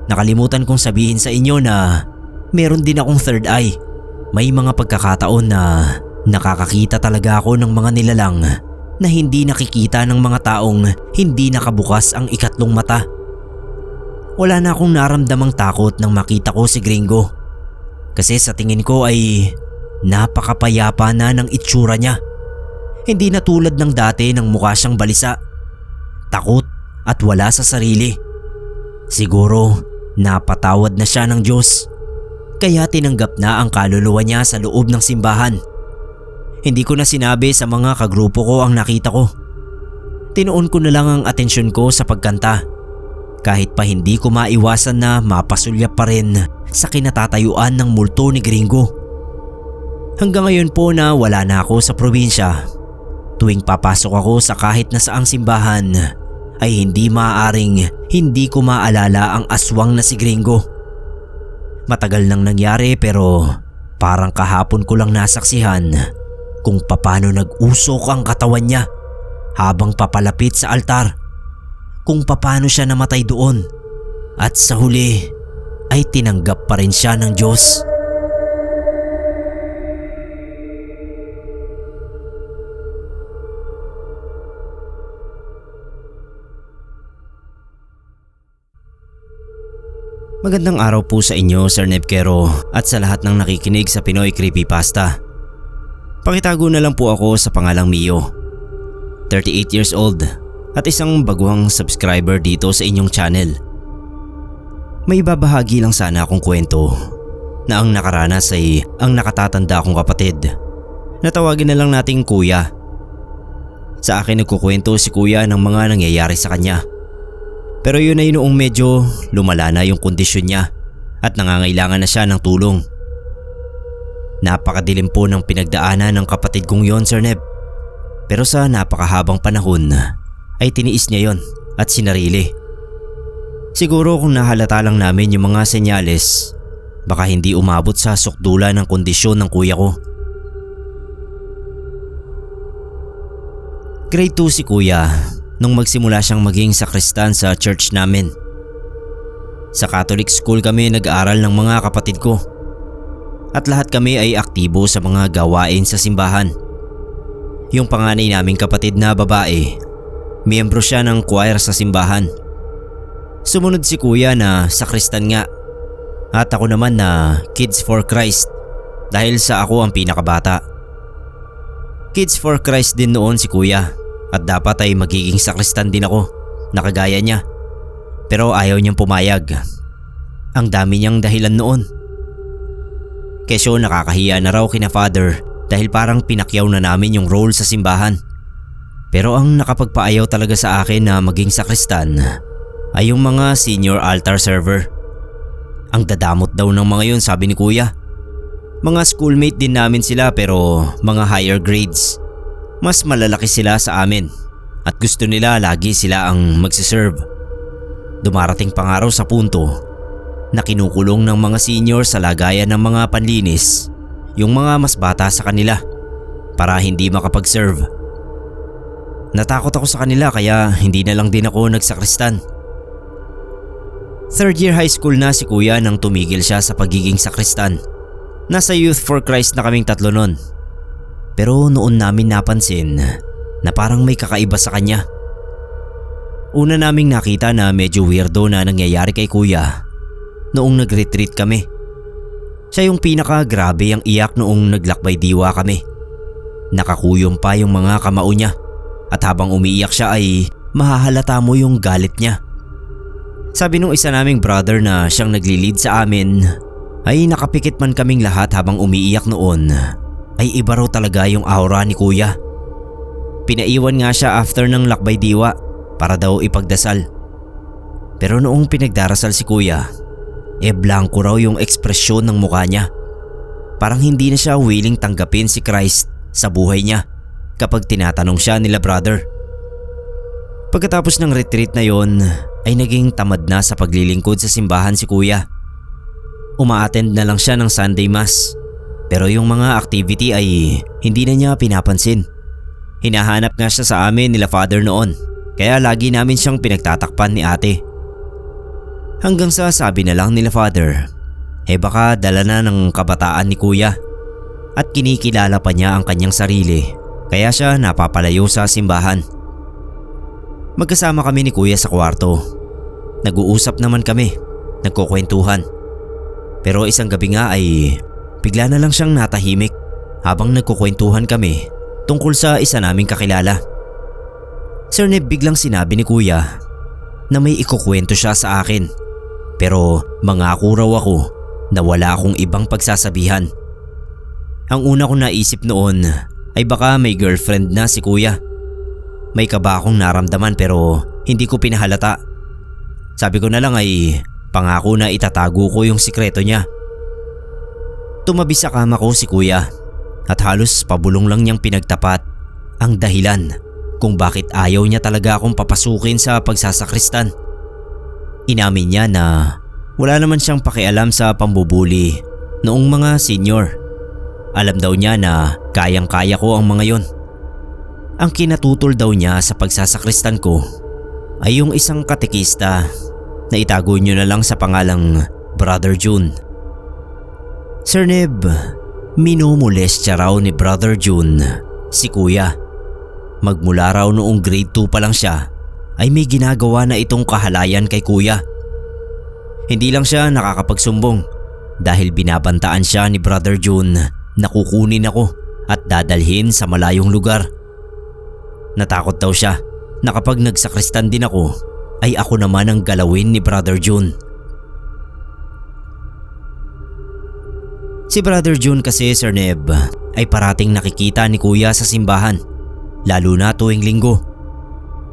Nakalimutan kong sabihin sa inyo na meron din akong third eye. May mga pagkakataon na nakakakita talaga ako ng mga nilalang na hindi nakikita ng mga taong hindi nakabukas ang ikatlong mata. Wala na akong naramdamang takot nang makita ko si Gringo. Kasi sa tingin ko ay napakapayapa na ng itsura niya. Hindi na tulad ng dati nang mukha siyang balisa, takot at wala sa sarili. Siguro napatawad na siya ng Diyos, kaya tinanggap na ang kaluluwa niya sa loob ng simbahan. Hindi ko na sinabi sa mga kagrupo ko ang nakita ko. Tinuon ko na lang ang atensyon ko sa pagkanta, kahit pa hindi ko maiwasan na mapasulyap pa rin sa kinatatayuan ng multo ni Gringo. Hanggang ngayon po na wala na ako sa probinsya, tuwing papasok ako sa kahit na saang simbahan ay hindi maaaring hindi ko maalala ang aswang na si Gringo. Matagal nang nangyari pero parang kahapon ko lang nasaksihan kung paano nag-usok ang katawan niya habang papalapit sa altar, kung paano siya namatay doon at sa huli ay tinanggap pa rin siya ng Diyos. Magandang araw po sa inyo, Sir Nebkero, at sa lahat ng nakikinig sa Pinoy Creepypasta. Pakitago na lang po ako sa pangalang Mio, 38 years old at isang baguhang subscriber dito sa inyong channel. May babahagi lang sana akong kwento na ang nakaranas ay ang nakatatanda kong kapatid na tawagin na lang nating Kuya. Sa akin nagkukwento si Kuya ng mga nangyayari sa kanya. Pero yun ay noong medyo lumala na yung kondisyon niya at nangangailangan na siya ng tulong. Napakadilim po ng pinagdaanan ng kapatid kong yon, Sir Neb. Pero sa napakahabang panahon ay tiniis niya yon at sinarili. Siguro kung nahalata lang namin yung mga senyales, baka hindi umabot sa sukdula ng kondisyon ng kuya ko. Grade 2 si Kuya nung magsimula siyang maging sakristan sa church namin. Sa Catholic school kami nag-aaral ng mga kapatid ko at lahat kami ay aktibo sa mga gawain sa simbahan. Yung panganay naming kapatid na babae, miyembro siya ng choir sa simbahan. Sumunod si Kuya na sakristan nga at ako naman na Kids for Christ dahil sa ako ang pinakabata. Kids for Christ din noon si Kuya at dapat ay magiging sakristan din ako, nakagaya niya. Pero ayaw niyang pumayag. Ang dami niyang dahilan noon. Kesyo nakakahiya na raw kina Father dahil parang pinakyaw na namin yung role sa simbahan. Pero ang nakapagpaayaw talaga sa akin na maging sakristan ay yung mga senior altar server. Ang dadamot daw ng mga yun, sabi ni Kuya. Mga schoolmate din namin sila pero mga higher grades. Mas malalaki sila sa amin at gusto nila lagi sila ang magsiserve. Dumarating pa nga raw sa punto na kinukulong ng mga senior sa lagayan ng mga panlinis yung mga mas bata sa kanila para hindi makapag-serve. Natakot ako sa kanila kaya hindi na lang din ako nagsakristan. Third year high school na si Kuya nang tumigil siya sa pagiging sakristan. Nasa Youth for Christ na kaming tatlo nun. Pero noon namin napansin na parang may kakaiba sa kanya. Una naming nakita na medyo weirdo na nangyayari kay Kuya noong nag-retreat kami. Siya yung pinaka-grabe ang iyak noong naglakbay diwa kami. Nakakuyom pa yung mga kamao niya at habang umiiyak siya ay mahahalata mo yung galit niya. Sabi nung isa naming brother na siyang nagli-lead sa amin ay nakapikit man kaming lahat habang umiiyak noon ay iba raw talaga yung aura ni Kuya. Pinaiwan nga siya after ng lakbay diwa para daw ipagdasal. Pero noong pinagdarasal si Kuya, blanco raw yung ekspresyon ng mukha niya. Parang hindi na siya willing tanggapin si Christ sa buhay niya kapag tinatanong siya nila brother. Pagkatapos ng retreat na yon ay naging tamad na sa paglilingkod sa simbahan si kuya. Uma-attend na lang siya ng Sunday Mass, pero yung mga activity ay hindi na niya pinapansin. Hinahanap nga siya sa amin nila father noon, kaya lagi namin siyang pinagtatakpan ni ate. Hanggang sa sabi na lang nila father, baka dala na ng kabataan ni kuya at kinikilala pa niya ang kanyang sarili, kaya siya napapalayo sa simbahan. Magkasama kami ni kuya sa kwarto. Nag-uusap naman kami, nagkukwentuhan. Pero isang gabi nga ay bigla na lang siyang natahimik habang nagkukwentuhan kami tungkol sa isa naming kakilala. Sir Neb, biglang sinabi ni kuya na may ikukwento siya sa akin, pero mangako raw ako na wala akong ibang pagsasabihan. Ang una kong naisip noon ay baka may girlfriend na si kuya. May kaba akong naramdaman pero hindi ko pinahalata. Sabi ko na lang ay pangako na itatago ko yung sikreto niya. Tumabi sa kama ko si kuya at halos pabulong lang niyang pinagtapat ang dahilan kung bakit ayaw niya talaga akong papasukin sa pagsasakristan. Inamin niya na wala naman siyang pakialam sa pambubuli noong mga senior. Alam daw niya na kayang-kaya ko ang mga yon. Ang kinatutol daw niya sa pagsasakristan ko ay yung isang katekista na itago niyo na lang sa pangalang Brother June. Sir Neb, minumolestya raw ni Brother June si kuya. Magmula raw noong grade 2 pa lang siya ay may ginagawa na itong kahalayan kay kuya. Hindi lang siya nakakapagsumbong dahil binabantaan siya ni Brother June na kukunin ako at dadalhin sa malayong lugar. Natakot daw siya na kapag nagsakristan din ako ay ako naman ang galawin ni Brother June. Si Brother June kasi, Sir Neb, ay parating nakikita ni kuya sa simbahan, lalo na tuwing linggo.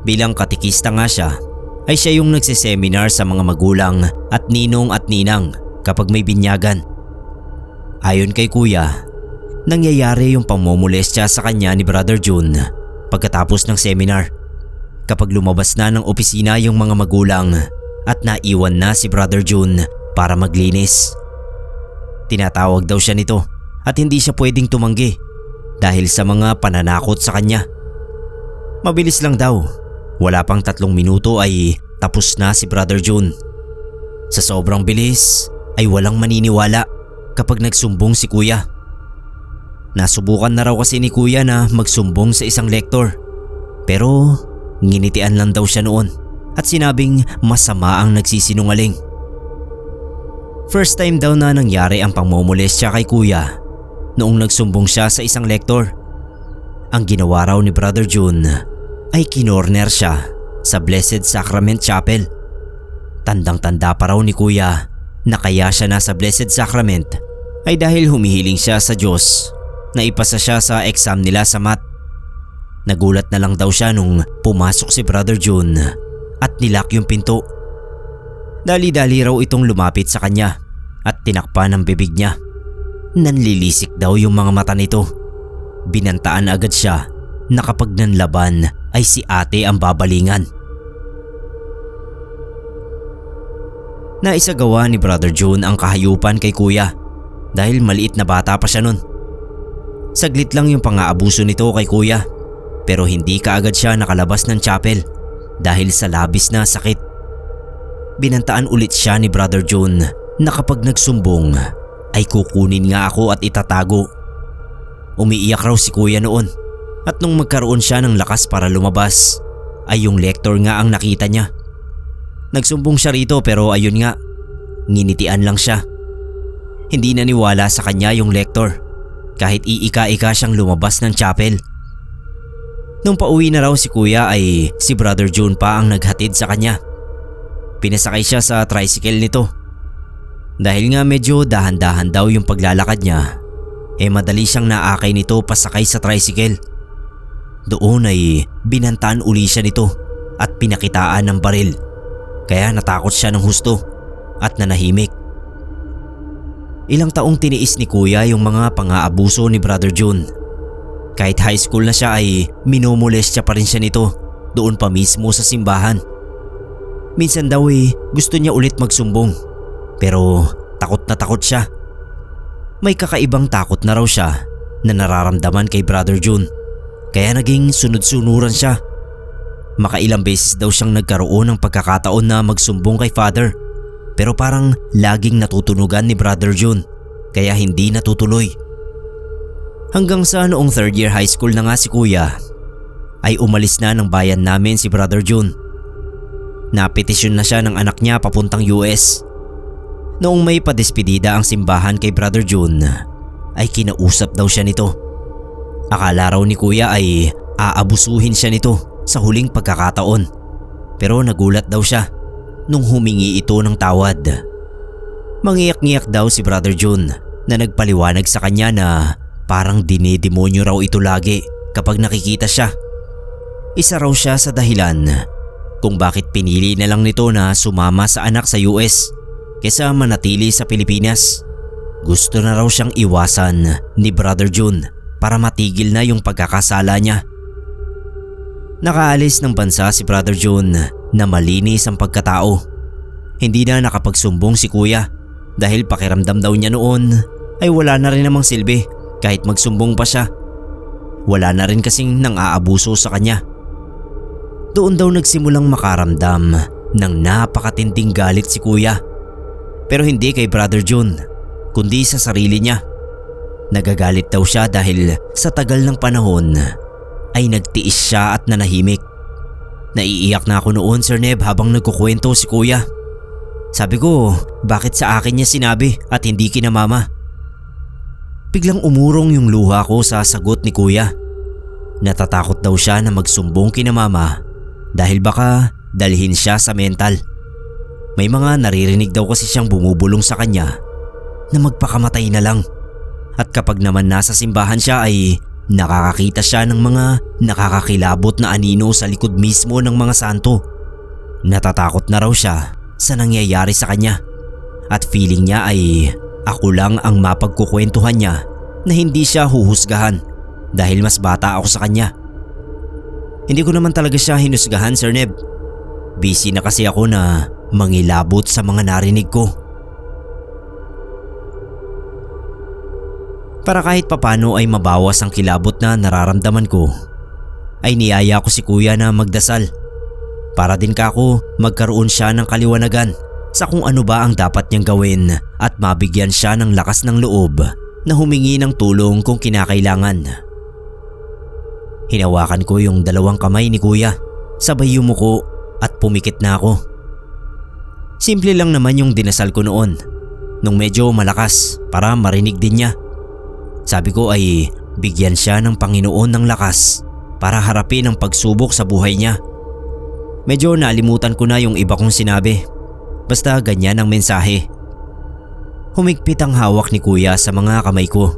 Bilang katikista nga siya, ay siya yung nagsiseminar sa mga magulang at ninong at ninang kapag may binyagan. Ayon kay kuya, nangyayari yung pamomolestya sa kanya ni Brother June pagkatapos ng seminar. Kapag lumabas na ng opisina yung mga magulang at naiwan na si Brother June para maglinis. Tinatawag daw siya nito at hindi siya pwedeng tumanggi dahil sa mga pananakot sa kanya. Mabilis lang daw, wala pang 3 minuto ay tapos na si Brother June. Sa sobrang bilis ay walang maniniwala kapag nagsumbong si kuya. Nasubukan na raw kasi ni kuya na magsumbong sa isang lektor, pero nginitian lang daw siya noon at sinabing masama ang nagsisinungaling. First time daw na nangyari ang pangmomolestya kay kuya noong nagsumbong siya sa isang lektor. Ang ginawa raw ni Brother June ay kinorner siya sa Blessed Sacrament Chapel. Tandang-tanda pa raw ni kuya na kaya siya nasa Blessed Sacrament ay dahil humihiling siya sa Diyos na ipasa siya sa exam nila sa math. Nagulat na lang daw siya nung pumasok si Brother June at nilak yung pinto. Dali-dali raw itong lumapit sa kanya at tinakpan ang bibig niya. Nanlilisik daw yung mga mata nito. Binantaan agad siya na kapag nanlaban ay si ate ang babalingan. Naisagawa ni Brother June ang kahayupan kay kuya dahil maliit na bata pa siya nun. Saglit lang yung pang-aabuso nito kay kuya, pero hindi kaagad siya nakalabas ng chapel dahil sa labis na sakit. Binantaan ulit siya ni Brother June na kapag nagsumbong ay kukunin nga ako at itatago. Umiiyak raw si kuya noon at nung magkaroon siya ng lakas para lumabas ay yung lektor nga ang nakita niya. Nagsumbong siya rito pero ayun nga, nginitian lang siya. Hindi naniwala sa kanya yung lektor kahit iika-ika siyang lumabas ng chapel. Nung pauwi na raw si kuya ay si Brother June pa ang naghatid sa kanya. Pinasakay siya sa tricycle nito. Dahil nga medyo dahan-dahan daw yung paglalakad niya, madali siyang naakay nito pasakay sa tricycle. Doon ay binantaan uli siya nito at pinakitaan ng baril. Kaya natakot siya ng husto at nanahimik. Ilang taong tiniis ni kuya yung mga pang-aabuso ni Brother June. Kahit high school na siya ay minumolestya pa rin siya nito doon pa mismo sa simbahan. Minsan daw gusto niya ulit magsumbong pero takot na takot siya. May kakaibang takot na raw siya na nararamdaman kay Brother June kaya naging sunod-sunuran siya. Makailang beses daw siyang nagkaroon ng pagkakataon na magsumbong kay Father pero parang laging natutunugan ni Brother June kaya hindi natutuloy. Hanggang sa noong 3rd year high school na nga si kuya ay umalis na ng bayan namin si Brother June. Napetisyon na siya ng anak niya papuntang US. Noong may padespedida ang simbahan kay Brother June ay kinausap daw siya nito. Akala raw ni kuya ay aabusuhin siya nito sa huling pagkakataon pero nagulat daw siya nung humingi ito ng tawad. Mangiyak-ngiyak daw si Brother June na nagpaliwanag sa kanya na parang dinidemonyo raw ito lagi kapag nakikita siya. Isa raw siya sa dahilan kung bakit pinili na lang nito na sumama sa anak sa US kaysa manatili sa Pilipinas. Gusto na raw siyang iwasan ni Brother June para matigil na yung pagkakasala niya. Nakaalis ng bansa si Brother June na malinis ang pagkatao. Hindi na nakapagsumbong si kuya dahil pakiramdam daw niya noon ay wala na rin namang silbi kahit magsumbong pa siya. Wala na rin kasing nang aabuso sa kanya. Doon daw nagsimulang makaramdam ng napakatinding galit si kuya. Pero hindi kay Brother June, kundi sa sarili niya. Nagagalit daw siya dahil sa tagal ng panahon ay nagtiis siya at nanahimik. Naiiyak na ako noon, Sir Neb, habang nagkukwento si kuya. Sabi ko, bakit sa akin niya sinabi at hindi kina mama? Biglang umurong yung luha ko sa sagot ni kuya. Natatakot daw siya na magsumbong kina mama dahil baka dalhin siya sa mental. May mga naririnig daw kasi siyang bumubulong sa kanya na magpakamatay na lang. At kapag naman nasa simbahan siya ay nakakakita siya ng mga nakakakilabot na anino sa likod mismo ng mga santo. Natatakot na raw siya sa nangyayari sa kanya at feeling niya ay ako lang ang mapagkukwentuhan niya na hindi siya huhusgahan dahil mas bata ako sa kanya. Hindi ko naman talaga siya hinusgahan, Sir Neb. Busy na kasi ako na mangilabot sa mga narinig ko. Para kahit papano ay mabawas ang kilabot na nararamdaman ko, ay niyaya ko si kuya na magdasal. Para din kako magkaroon siya ng kaliwanagan sa kung ano ba ang dapat niyang gawin at mabigyan siya ng lakas ng loob na humingi ng tulong kung kinakailangan. Hinawakan ko yung dalawang kamay ni kuya, sabay yumuko at pumikit na ako. Simple lang naman yung dinasal ko noon, nung medyo malakas para marinig din niya. Sabi ko ay bigyan siya ng Panginoon ng lakas para harapin ang pagsubok sa buhay niya. Medyo nalimutan ko na yung iba kong sinabi, basta ganyan ang mensahe. Humigpit ang hawak ni kuya sa mga kamay ko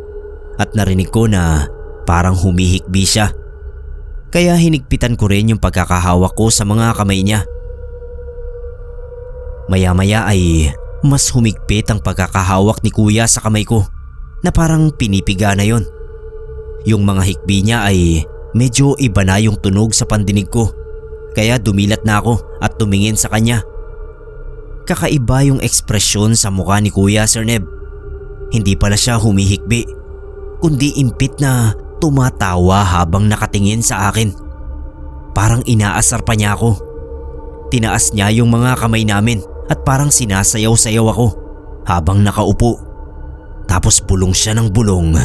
at narinig ko na parang humihikbi siya. Kaya hinigpitan ko rin yung pagkakahawak ko sa mga kamay niya. Maya-maya ay mas humigpit ang pagkakahawak ni kuya sa kamay ko na parang pinipiga na yon. Yung mga hikbi niya ay medyo iba na yung tunog sa pandinig ko kaya dumilat na ako at tumingin sa kanya. Kakaiba yung ekspresyon sa mukha ni kuya, Sir Neb. Hindi pala siya humihikbi, kundi impit na tumatawa habang nakatingin sa akin. Parang inaasar pa niya ako. Tinaas niya yung mga kamay namin at parang sinasayaw-sayaw ako habang nakaupo. Tapos bulong siya ng bulong,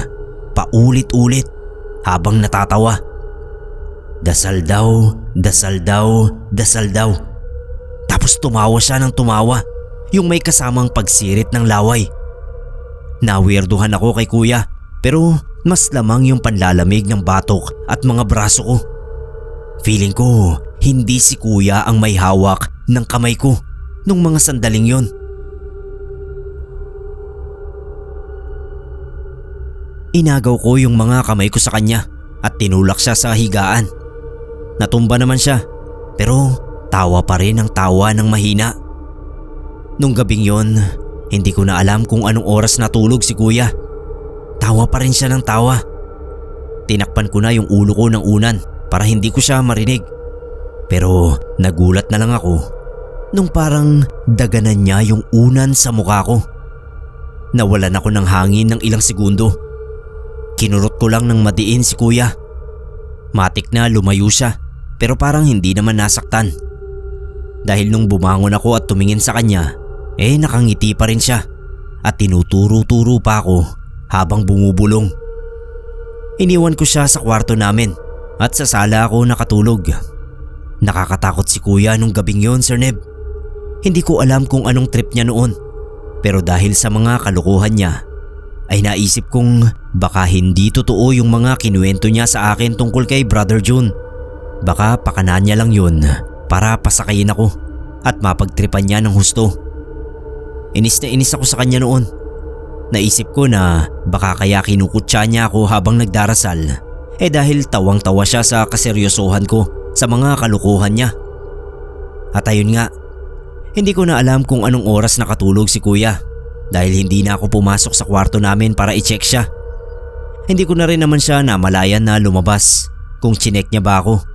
paulit-ulit habang natatawa. Dasal daw, dasal daw, dasal daw. Tapos tumawa siya ng tumawa, yung may kasamang pagsirit ng laway. Nawirduhan ako kay kuya, pero mas lamang yung panlalamig ng batok at mga braso ko. Feeling ko hindi si kuya ang may hawak ng kamay ko nung mga sandaling yon. Inagaw ko yung mga kamay ko sa kanya at tinulak siya sa higaan. Natumba naman siya pero tawa pa rin ang tawa ng mahina. Nung gabing yon, Hindi ko na alam kung anong oras natulog si kuya. Tawa pa rin siya ng tawa. Tinakpan ko na yung ulo ko ng unan para hindi ko siya marinig. Pero nagulat na lang ako nung parang daganan niya yung unan sa mukha ko. Nawalan ako ng hangin ng ilang segundo. Kinurot ko lang ng madiin si kuya. Matik na lumayo siya pero parang hindi naman nasaktan. Dahil nung bumangon ako at tumingin sa kanya, nakangiti pa rin siya at tinuturo-turo pa ako habang bumubulong. Iniwan ko siya sa kwarto namin at sa sala ako nakatulog. Nakakatakot si kuya nung gabing yon, Sir Neb. Hindi ko alam kung anong trip niya noon. Pero dahil sa mga kalukuhan niya, ay naisip kong baka hindi totoo yung mga kinuwento niya sa akin tungkol kay Brother June. Baka pakana niya lang yun para pasakayin ako at mapagtripan niya ng husto. Inis na inis ako sa kanya noon. Naisip ko na baka kaya kinukutsa niya ako habang nagdarasal dahil tawang-tawa siya sa kaseryosohan ko sa mga kalukuhan niya. At ayun nga, hindi ko na alam kung anong oras nakatulog si kuya dahil hindi na ako pumasok sa kwarto namin para i-check siya. Hindi ko na rin naman siya namalayan na lumabas kung chinek niya ba ako.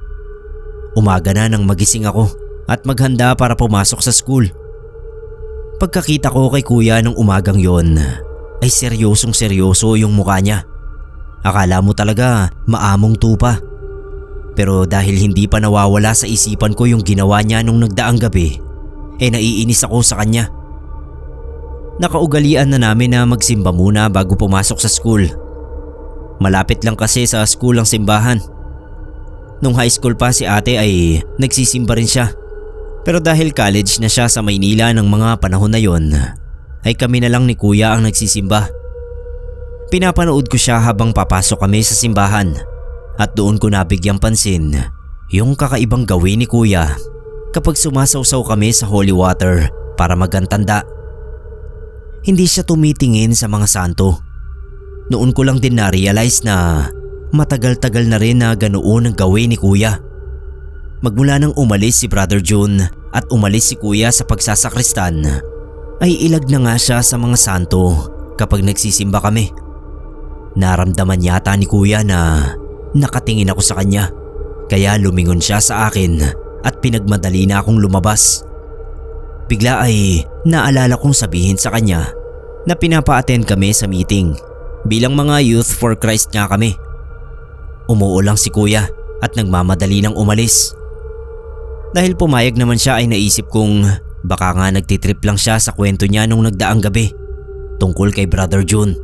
Umaga na nang magising ako at maghanda para pumasok sa school. Pagkakita ko kay kuya nung umagang yon, ay seryosong seryoso yung mukha niya. Akala mo talaga maamong tupa. Pero dahil hindi pa nawawala sa isipan ko yung ginawa niya nung nagdaang gabi, naiinis ako sa kanya. Nakaugalian na namin na magsimba muna bago pumasok sa school. Malapit lang kasi sa school ang simbahan. Nung high school pa si ate ay nagsisimba rin siya. Pero dahil college na siya sa Maynila ng mga panahon na yon, ay kami na lang ni kuya ang nagsisimba. Pinapanood ko siya habang papasok kami sa simbahan at doon ko nabigyang pansin yung kakaibang gawin ni kuya kapag sumasawsaw kami sa holy water para magantanda. Hindi siya tumitingin sa mga santo. Noon ko lang din na-realize na matagal-tagal na rin na ganoon ang gawin ni kuya. Magmula nang umalis si Brother June at umalis si kuya sa pagsasakristan, ay ilag na nga siya sa mga santo kapag nagsisimba kami. Naramdaman yata ni kuya na nakatingin ako sa kanya, kaya lumingon siya sa akin at pinagmadali na akong lumabas. Bigla ay naalala kong sabihin sa kanya na pinapa-attend kami sa meeting bilang mga Youth for Christ nga kami. Umuo lang si kuya at nagmamadali nang umalis. Dahil pumayag naman siya ay naisip kong baka nga nagtitrip lang siya sa kwento niya nung nagdaang gabi tungkol kay Brother June.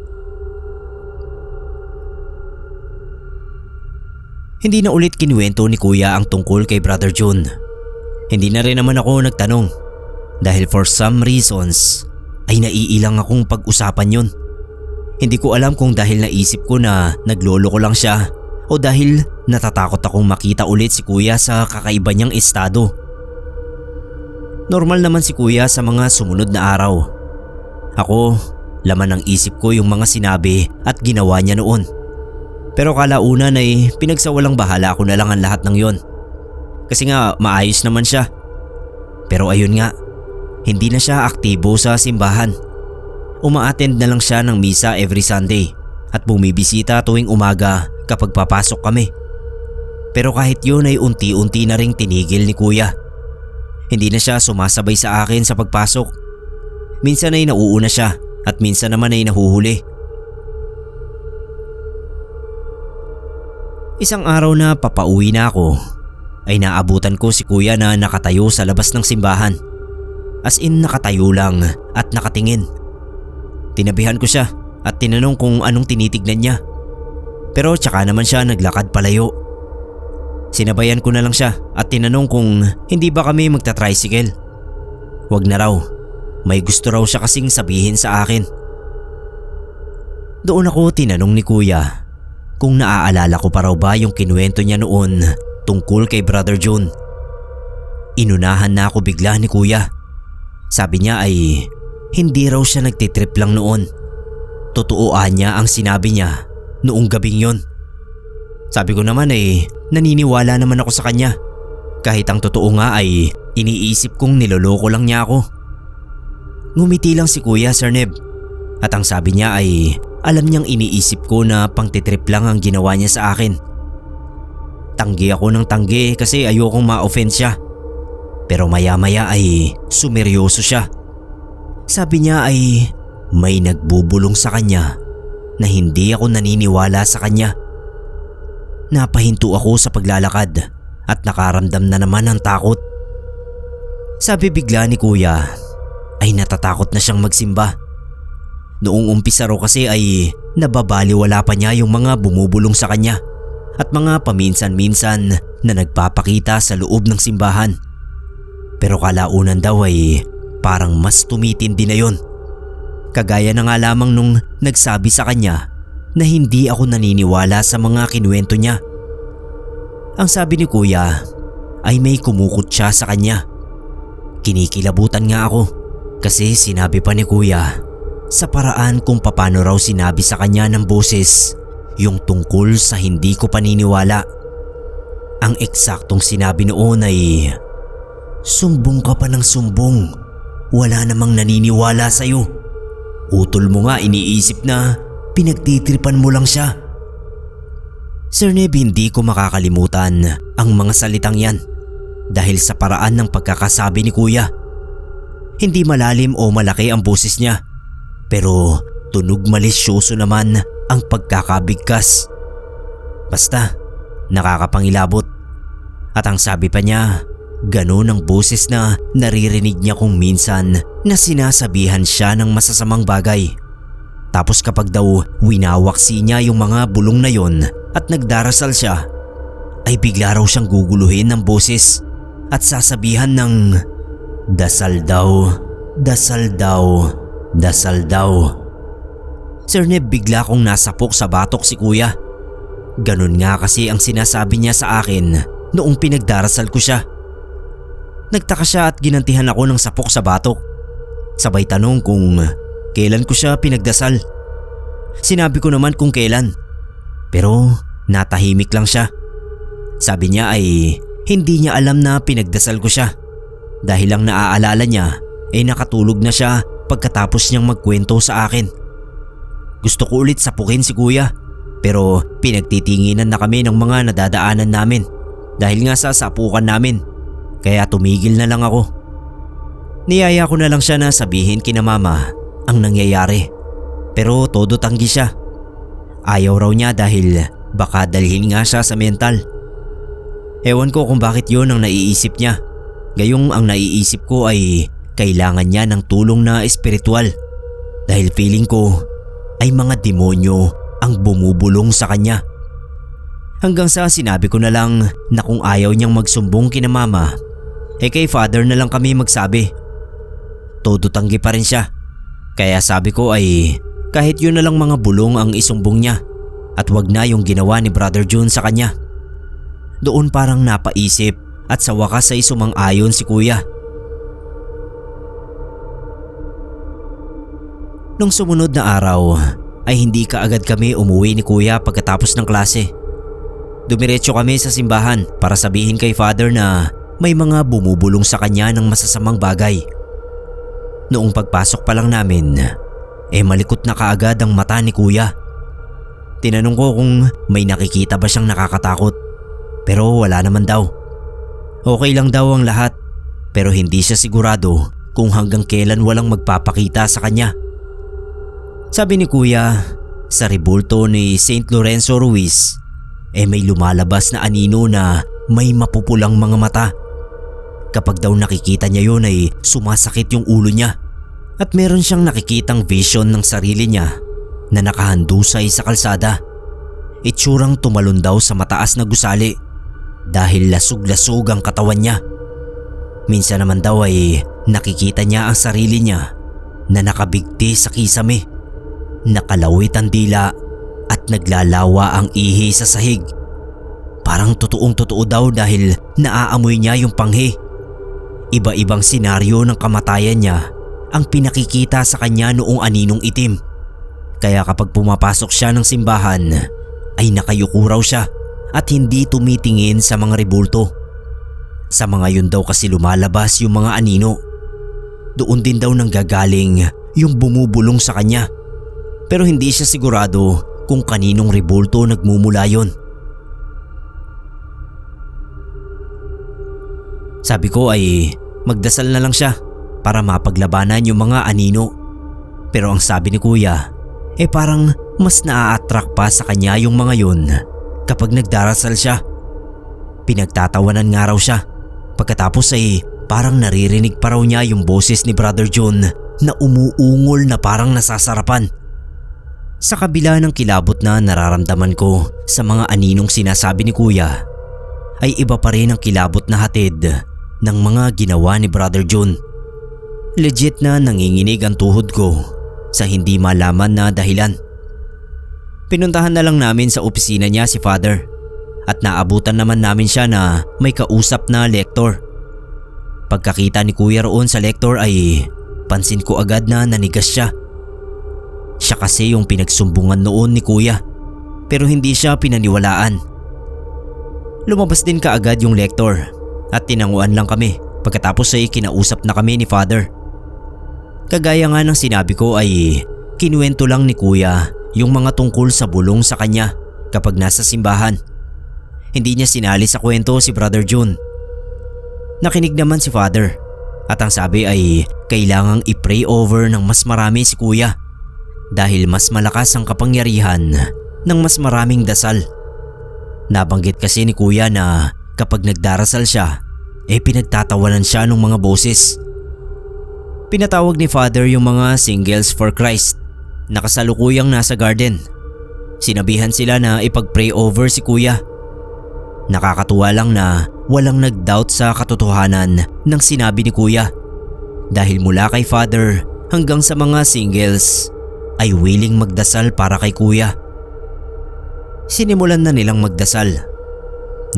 Hindi na ulit kinuwento ni kuya ang tungkol kay Brother June. Hindi na rin naman ako nagtanong dahil for some reasons ay naiilang akong pag-usapan yun. Hindi ko alam kung dahil naisip ko na naglolo ko lang siya o dahil natatakot akong makita ulit si kuya sa kakaiba niyang estado. Normal naman si kuya sa mga sumunod na araw. Ako, laman ng isip ko yung mga sinabi at ginawa niya noon. Pero kalaunan ay pinagsawalang bahala ko na lang ang lahat ng yon. Kasi nga maayos naman siya. Pero ayun nga, hindi na siya aktibo sa simbahan. Uma-attend na lang siya ng misa every Sunday at bumibisita tuwing umaga kapag papasok kami. Pero kahit yun ay unti-unti na ring tinigil ni kuya. Hindi na siya sumasabay sa akin sa pagpasok. Minsan ay nauuna siya at minsan naman ay nahuhuli. Isang araw na papauwi na ako ay naabutan ko si kuya na nakatayo sa labas ng simbahan. As in nakatayo lang at nakatingin. Tinabihan ko siya at tinanong kung anong tinitignan niya. Pero tsaka naman siya naglakad palayo. Sinabayan ko na lang siya at tinanong kung hindi ba kami magta-tricycle. Wag na raw, may gusto raw siya kasing sabihin sa akin. Doon ako tinanong ni kuya kung naaalala ko pa raw ba yung kinuwento niya noon tungkol kay Brother June. Inunahan na ako bigla ni kuya. Sabi niya ay hindi raw siya nagtitrip lang noon. Totooan niya ang sinabi niya noong gabing yon. Sabi ko naman ay naniniwala naman ako sa kanya. Kahit ang totoo nga ay iniisip kong niloloko lang niya ako. Ngumiti lang si Kuya, Sir Neb. At ang sabi niya ay alam niyang iniisip ko na pangtitrip lang ang ginawa niya sa akin. Tanggi ako ng tanggi kasi ayokong ma-offend siya. Pero maya-maya ay sumeryoso siya. Sabi niya ay may nagbubulong sa kanya na hindi ako naniniwala sa kanya. Napahinto ako sa paglalakad at nakaramdam na naman ng takot. Sabi bigla ni Kuya ay natatakot na siyang magsimba. Noong umpisa raw kasi ay nababaliwala pa niya yung mga bumubulong sa kanya at mga paminsan-minsan na nagpapakita sa loob ng simbahan. Pero kalaunan daw ay parang mas tumitindi na yon. Kagaya na nga lamang nung nagsabi sa kanya na hindi ako naniniwala sa mga kinuwento niya. Ang sabi ni Kuya ay may kumukot siya sa kanya. Kinikilabutan nga ako kasi sinabi pa ni Kuya sa paraan kung paano raw sinabi sa kanya ng boses yung tungkol sa hindi ko paniniwala. Ang eksaktong sinabi noon ay, "Sumbong ka pa ng sumbong, wala namang naniniwala sa'yo. Utol mo nga iniisip na pinagtitripan mo lang siya." Sir Neb, hindi ko makakalimutan ang mga salitang yan dahil sa paraan ng pagkakasabi ni Kuya. Hindi malalim o malaki ang boses niya pero tunog malisyoso naman ang pagkakabigkas. Basta nakakapangilabot. At ang sabi pa niya, ganun ang boses na naririnig niya kung minsan na sinasabihan siya ng masasamang bagay. Tapos kapag daw winawaksi niya yung mga bulong na yon at nagdarasal siya, ay bigla raw siyang guguluhin ng boses at sasabihan ng dasal daw, dasal daw, dasal daw. Sir Neb, bigla kong nasapok sa batok si Kuya. Ganun nga kasi ang sinasabi niya sa akin noong pinagdarasal ko siya. Nagtaka siya at ginantihan ako ng sapok sa batok. Sabay tanong kung kailan ko siya pinagdasal. Sinabi ko naman kung kailan. Pero natahimik lang siya. Sabi niya ay hindi niya alam na pinagdasal ko siya. Dahil lang naaalala niya ay nakatulog na siya pagkatapos niyang magkwento sa akin. Gusto ko ulit sapukin si Kuya pero pinagtitinginan na kami ng mga nadadaanan namin dahil nga sa sapukan namin. Kaya tumigil na lang ako. Niyaya ko na lang siya na sabihin kina Mama ang nangyayari pero todo tanggi siya. Ayaw raw niya dahil baka dalhin nga siya sa mental. Ewan ko kung bakit yun ang naiisip niya. Gayong ang naiisip ko ay kailangan niya ng tulong na espiritual dahil feeling ko ay mga demonyo ang bumubulong sa kanya. Hanggang sa sinabi ko na lang na kung ayaw niyang magsumbong kina Mama, kay Father na lang kami magsabi. Todo tanggi pa rin siya. Kaya sabi ko ay kahit yun na lang mga bulong ang isumbong niya at wag na yung ginawa ni Brother June sa kanya. Doon parang napaisip at sa wakas ay sumang-ayon si Kuya. Nung sumunod na araw ay hindi kaagad kami umuwi ni Kuya pagkatapos ng klase. Dumiretso kami sa simbahan para sabihin kay Father na may mga bumubulong sa kanya ng masasamang bagay. Noong pagpasok pa lang namin, malikot na kaagad ang mata ni Kuya. Tinanong ko kung may nakikita ba siyang nakakatakot pero wala naman daw. Okay lang daw ang lahat pero hindi siya sigurado kung hanggang kailan walang magpapakita sa kanya. Sabi ni Kuya, sa rebulto ni St. Lorenzo Ruiz may lumalabas na anino na may mapupulang mga mata. Kapag daw nakikita niya yun ay sumasakit yung ulo niya at meron siyang nakikitang vision ng sarili niya na nakahandusay sa kalsada. Itsurang tumalon daw sa mataas na gusali dahil lasug-lasug ang katawan niya. Minsan naman daw ay nakikita niya ang sarili niya na nakabigti sa kisame, nakalawit ang dila at naglalawa ang ihi sa sahig. Parang totoong totoo daw dahil naaamoy niya yung panghi. Iba-ibang senaryo ng kamatayan niya ang pinakikita sa kanya noong aninong itim. Kaya kapag pumapasok siya ng simbahan ay nakayuko raw siya at hindi tumitingin sa mga rebulto. Sa mga yun daw kasi lumalabas yung mga anino. doon din daw nanggagaling yung bumubulong sa kanya. Pero hindi siya sigurado kung kaninong rebulto nagmumula yon. Sabi ko ay magdasal na lang siya para mapaglabanan yung mga anino. Pero ang sabi ni kuya, parang mas naa-attract pa sa kanya yung mga yun kapag nagdarasal siya. Pinagtatawanan nga raw siya. Pagkatapos ay parang naririnig pa raw niya yung boses ni Brother John na umuungol na parang nasasarapan. Sa kabila ng kilabot na nararamdaman ko sa mga aninong sinasabi ni kuya, ay iba pa rin ang kilabot na hatid ng mga ginawa ni Brother John. Legit na nanginginig ang tuhod ko sa hindi malaman na dahilan. Pinuntahan na lang namin sa opisina niya si Father at naabutan naman namin siya na may kausap na lektor. Pagkakita ni kuya roon sa lektor ay pansin ko agad na nanigas siya. Siya kasi yung pinagsumbungan noon ni kuya pero hindi siya pinaniwalaan. Lumabas din kaagad yung lektor at tinanguan lang kami pagkatapos ay kinausap na kami ni Father. Kagaya nga ng sinabi ko ay kinuwento lang ni kuya yung mga tungkol sa bulong sa kanya kapag nasa simbahan. Hindi niya sinali sa kwento si Brother John. Nakinig naman si Father at ang sabi ay kailangang i-pray over ng mas marami si kuya dahil mas malakas ang kapangyarihan ng mas maraming dasal. Nabanggit kasi ni kuya na kapag nagdarasal siya, pinagtatawanan siya ng mga boses. Pinatawag ni Father yung mga Singles for Christ na kasalukuyang nasa garden. Sinabihan sila na ipag-pray over si kuya. Nakakatuwa lang na walang nag-doubt sa katotohanan ng sinabi ni kuya dahil mula kay Father hanggang sa mga singles ay willing magdasal para kay kuya. Sinimulan na nilang magdasal.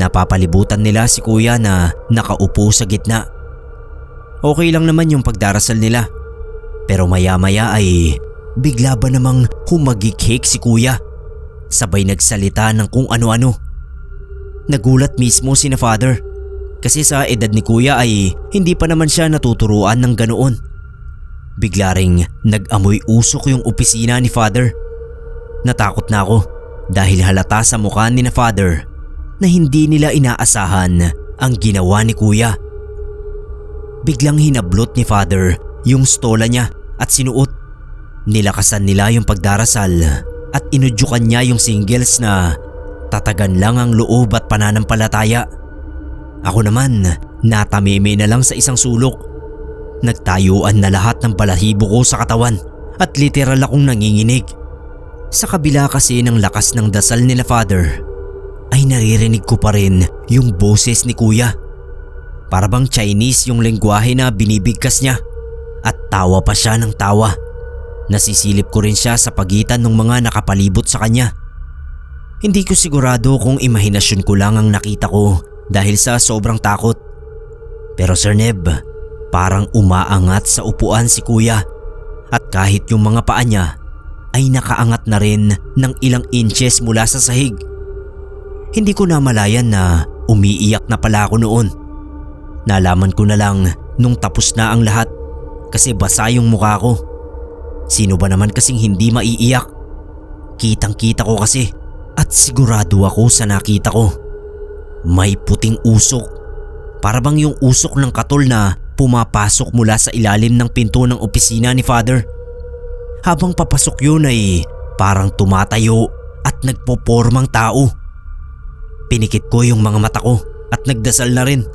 Napapalibutan nila si kuya na nakaupo sa gitna. Okay lang naman yung pagdarasal nila. Pero maya-maya ay bigla ba namang humagik-hik si kuya. Sabay nagsalita ng kung ano-ano. Nagulat mismo si na Father kasi sa edad ni kuya ay hindi pa naman siya natuturuan ng ganoon. Bigla ring nag-amoy usok yung opisina ni Father. Natakot na ako dahil halata sa mukha ni na Father na hindi nila inaasahan ang ginawa ni kuya. Biglang hinablot ni Father yung stola niya at sinuot. Nilakasan nila yung pagdarasal at inudyukan niya yung singles na tatagan lang ang loob at pananampalataya. Ako naman natameme na lang sa isang sulok. Nagtayuan na lahat ng balahibo ko sa katawan at literal akong nanginginig. Sa kabila kasi ng lakas ng dasal nila Father, ay naririnig ko pa rin yung boses ni kuya. Para bang Chinese yung lengguwahe na binibigkas niya at tawa pa siya ng tawa. Nasisilip ko rin siya sa pagitan ng mga nakapalibot sa kanya. Hindi ko sigurado kung imahinasyon ko lang ang nakita ko dahil sa sobrang takot. Pero Sir Neb, parang umaangat sa upuan si kuya at kahit yung mga paa niya ay nakaangat na rin ng ilang inches mula sa sahig. Hindi ko namalayan na umiiyak na pala ako noon. Nalaman ko na lang nung tapos na ang lahat kasi basa yung mukha ko. Sino ba naman kasing hindi maiiyak? Kitang-kita ko kasi at sigurado ako sa nakita ko. May puting usok. Para bang yung usok ng katol na pumapasok mula sa ilalim ng pinto ng opisina ni Father. Habang papasok yun ay parang tumatayo at nagpopormang tao. Pinikit ko yung mga mata ko at nagdasal na rin.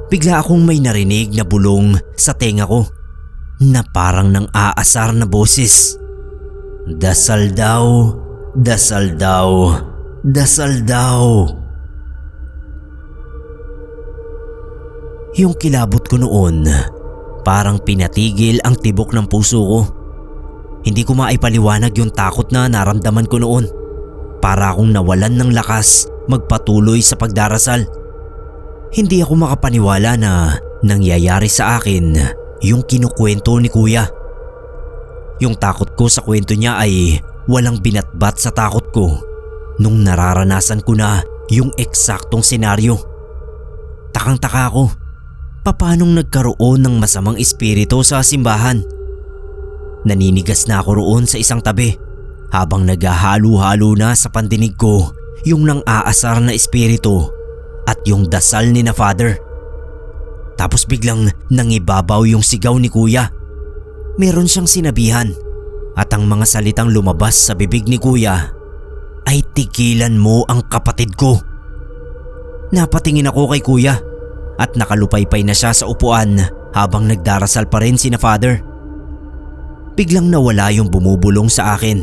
Bigla akong may narinig na bulong sa tenga ko na parang nang aasar na boses. Dasal daw, dasal daw, dasal daw. Yung kilabot ko noon, parang pinatigil ang tibok ng puso ko. Hindi ko maipaliwanag yung takot na naramdaman ko noon. Para akong nawalan ng lakas magpatuloy sa pagdarasal. Hindi ako makapaniwala na nangyayari sa akin yung kinukwento ni kuya. Yung takot ko sa kwento niya ay walang binatbat sa takot ko nung nararanasan ko na yung eksaktong senaryo. Takang-taka ako papanong nagkaroon ng masamang espiritu sa simbahan? Naninigas na ako roon sa isang tabi habang naghahalo-halo na sa pandinig ko yung nang-aasar na espiritu at yung dasal ni na Father. Tapos biglang nangibabaw yung sigaw ni Kuya. Meron siyang sinabihan at ang mga salitang lumabas sa bibig ni Kuya ay tigilan mo ang kapatid ko. Napatingin ako kay Kuya at nakalupaypay na siya sa upuan habang nagdarasal pa rin si na Father. Biglang nawala yung bumubulong sa akin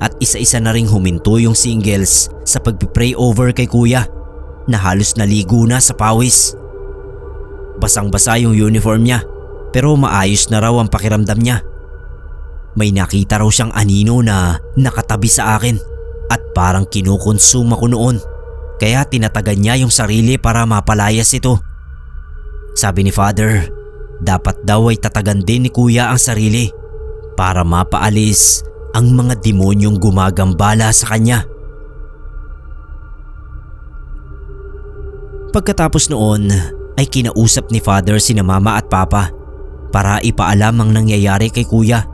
at isa-isa na ring huminto yung singles sa pagpipray over kay Kuya na halos naligo na sa pawis. Basang-basa yung uniform niya pero maayos na raw ang pakiramdam niya. May nakita raw siyang anino na nakatabi sa akin at parang kinukonsum ako noon kaya tinatagan niya yung sarili para mapalayas ito. Sabi ni Father, dapat daw ay tatagan din ni Kuya ang sarili para mapaalis ang mga demonyong gumagambala sa kanya. Pagkatapos noon ay kinausap ni Father sina Mama at Papa para ipaalam ang nangyayari kay Kuya.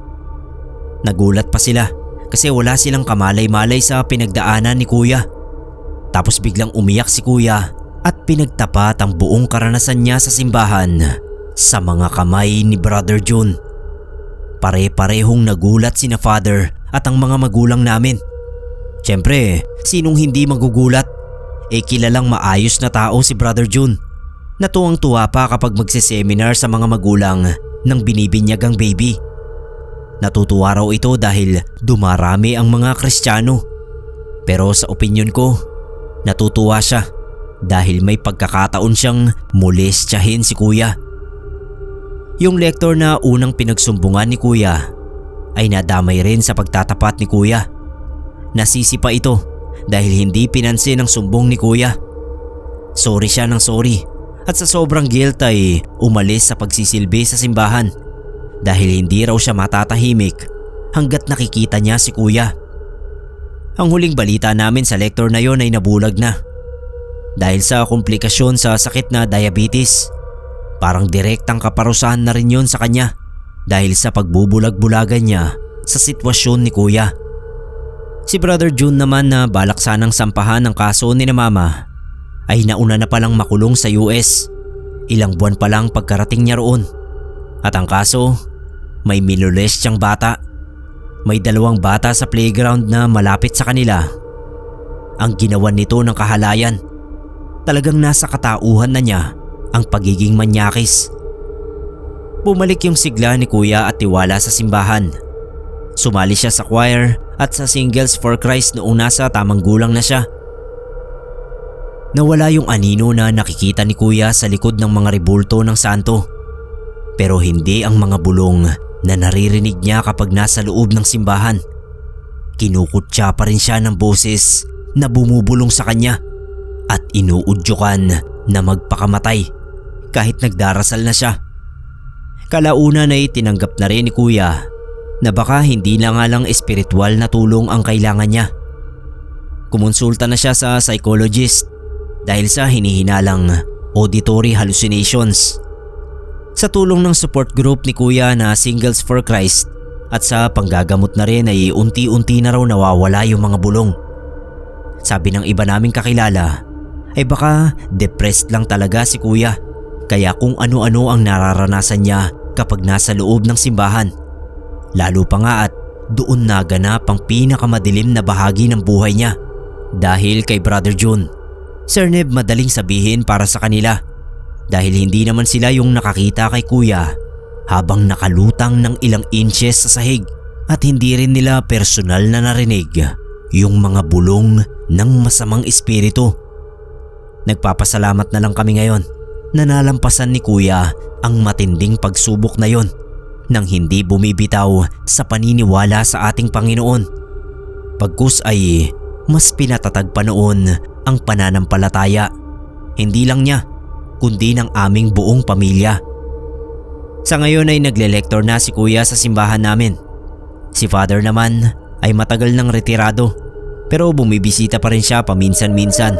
Nagulat pa sila kasi wala silang kamalay-malay sa pinagdaanan ni Kuya. Tapos biglang umiyak si Kuya at pinagtapat ang buong karanasan niya sa simbahan sa mga kamay ni Brother June. Pare-parehong nagulat sina Father at ang mga magulang namin. Siyempre, sinong hindi magugulat? Kilalang maayos na tao si Brother June. Natuwang-tuwa pa kapag magsiseminar sa mga magulang ng binibinyag ang baby. Natutuwa raw ito dahil dumarami ang mga Kristiyano. Pero sa opinyon ko, natutuwa siya dahil may pagkakataon siyang molestyahin si Kuya. Yung lektor na unang pinagsumbungan ni Kuya ay nadamay rin sa pagtatapat ni Kuya. Nasisi pa ito dahil hindi pinansin ang sumbong ni Kuya. Sorry siya ng sorry at sa sobrang guilt ay umalis sa pagsisilbi sa simbahan dahil hindi raw siya matatahimik hanggat nakikita niya si Kuya. Ang huling balita namin sa lektor na yon ay nabulag na dahil sa komplikasyon sa sakit na diabetes. Parang direktang kaparusahan na rin yun sa kanya dahil sa pagbubulag-bulagan niya sa sitwasyon ni Kuya. Si Brother June naman na balak sanang sampahan ng kaso ni na Mama ay nauna na palang makulong sa US. Ilang buwan pa lang pagkarating niya roon. At ang kaso, may minolest siyang bata. May 2 bata sa playground na malapit sa kanila. Ang ginawan nito ng kahalayan. Talagang nasa katauhan na niya ang pagiging manyakis. Bumalik yung sigla ni Kuya at tiwala sa simbahan. Sumali siya sa choir at sa Singles for Christ noong nasa tamang gulang na siya. Nawala yung anino na nakikita ni Kuya sa likod ng mga rebulto ng santo. Pero hindi ang mga bulong na naririnig niya kapag nasa loob ng simbahan. Kinukutya pa rin siya ng boses na bumubulong sa kanya at inuudyukan na magpakamatay kahit nagdarasal na siya. Kalaunan ay tinanggap na rin ni Kuya na baka hindi na nga lang espiritual na tulong ang kailangan niya. Kumonsulta na siya sa psychologist dahil sa hinihinalang auditory hallucinations. Sa tulong ng support group ni Kuya na Singles for Christ at sa panggagamot na rin ay unti-unti na raw nawawala yung mga bulong. Sabi ng iba naming kakilala ay baka depressed lang talaga si Kuya kaya kung ano-ano ang nararanasan niya kapag nasa loob ng simbahan. Lalo pa nga at doon naganap ang pinakamadilim na bahagi ng buhay niya dahil kay Brother June. Sir Neb, madaling sabihin para sa kanila dahil hindi naman sila yung nakakita kay Kuya habang nakalutang ng ilang inches sa sahig at hindi rin nila personal na narinig yung mga bulong ng masamang espiritu. Nagpapasalamat na lang kami ngayon na nalampasan ni Kuya ang matinding pagsubok na yon nang hindi bumibitaw sa paniniwala sa ating Panginoon. Pagkus ay mas pinatatag pa noon ang pananampalataya, hindi lang niya kundi ng aming buong pamilya. Sa ngayon ay nagle-lector na si Kuya sa simbahan namin. Si Father naman ay matagal nang retirado pero bumibisita pa rin siya paminsan-minsan.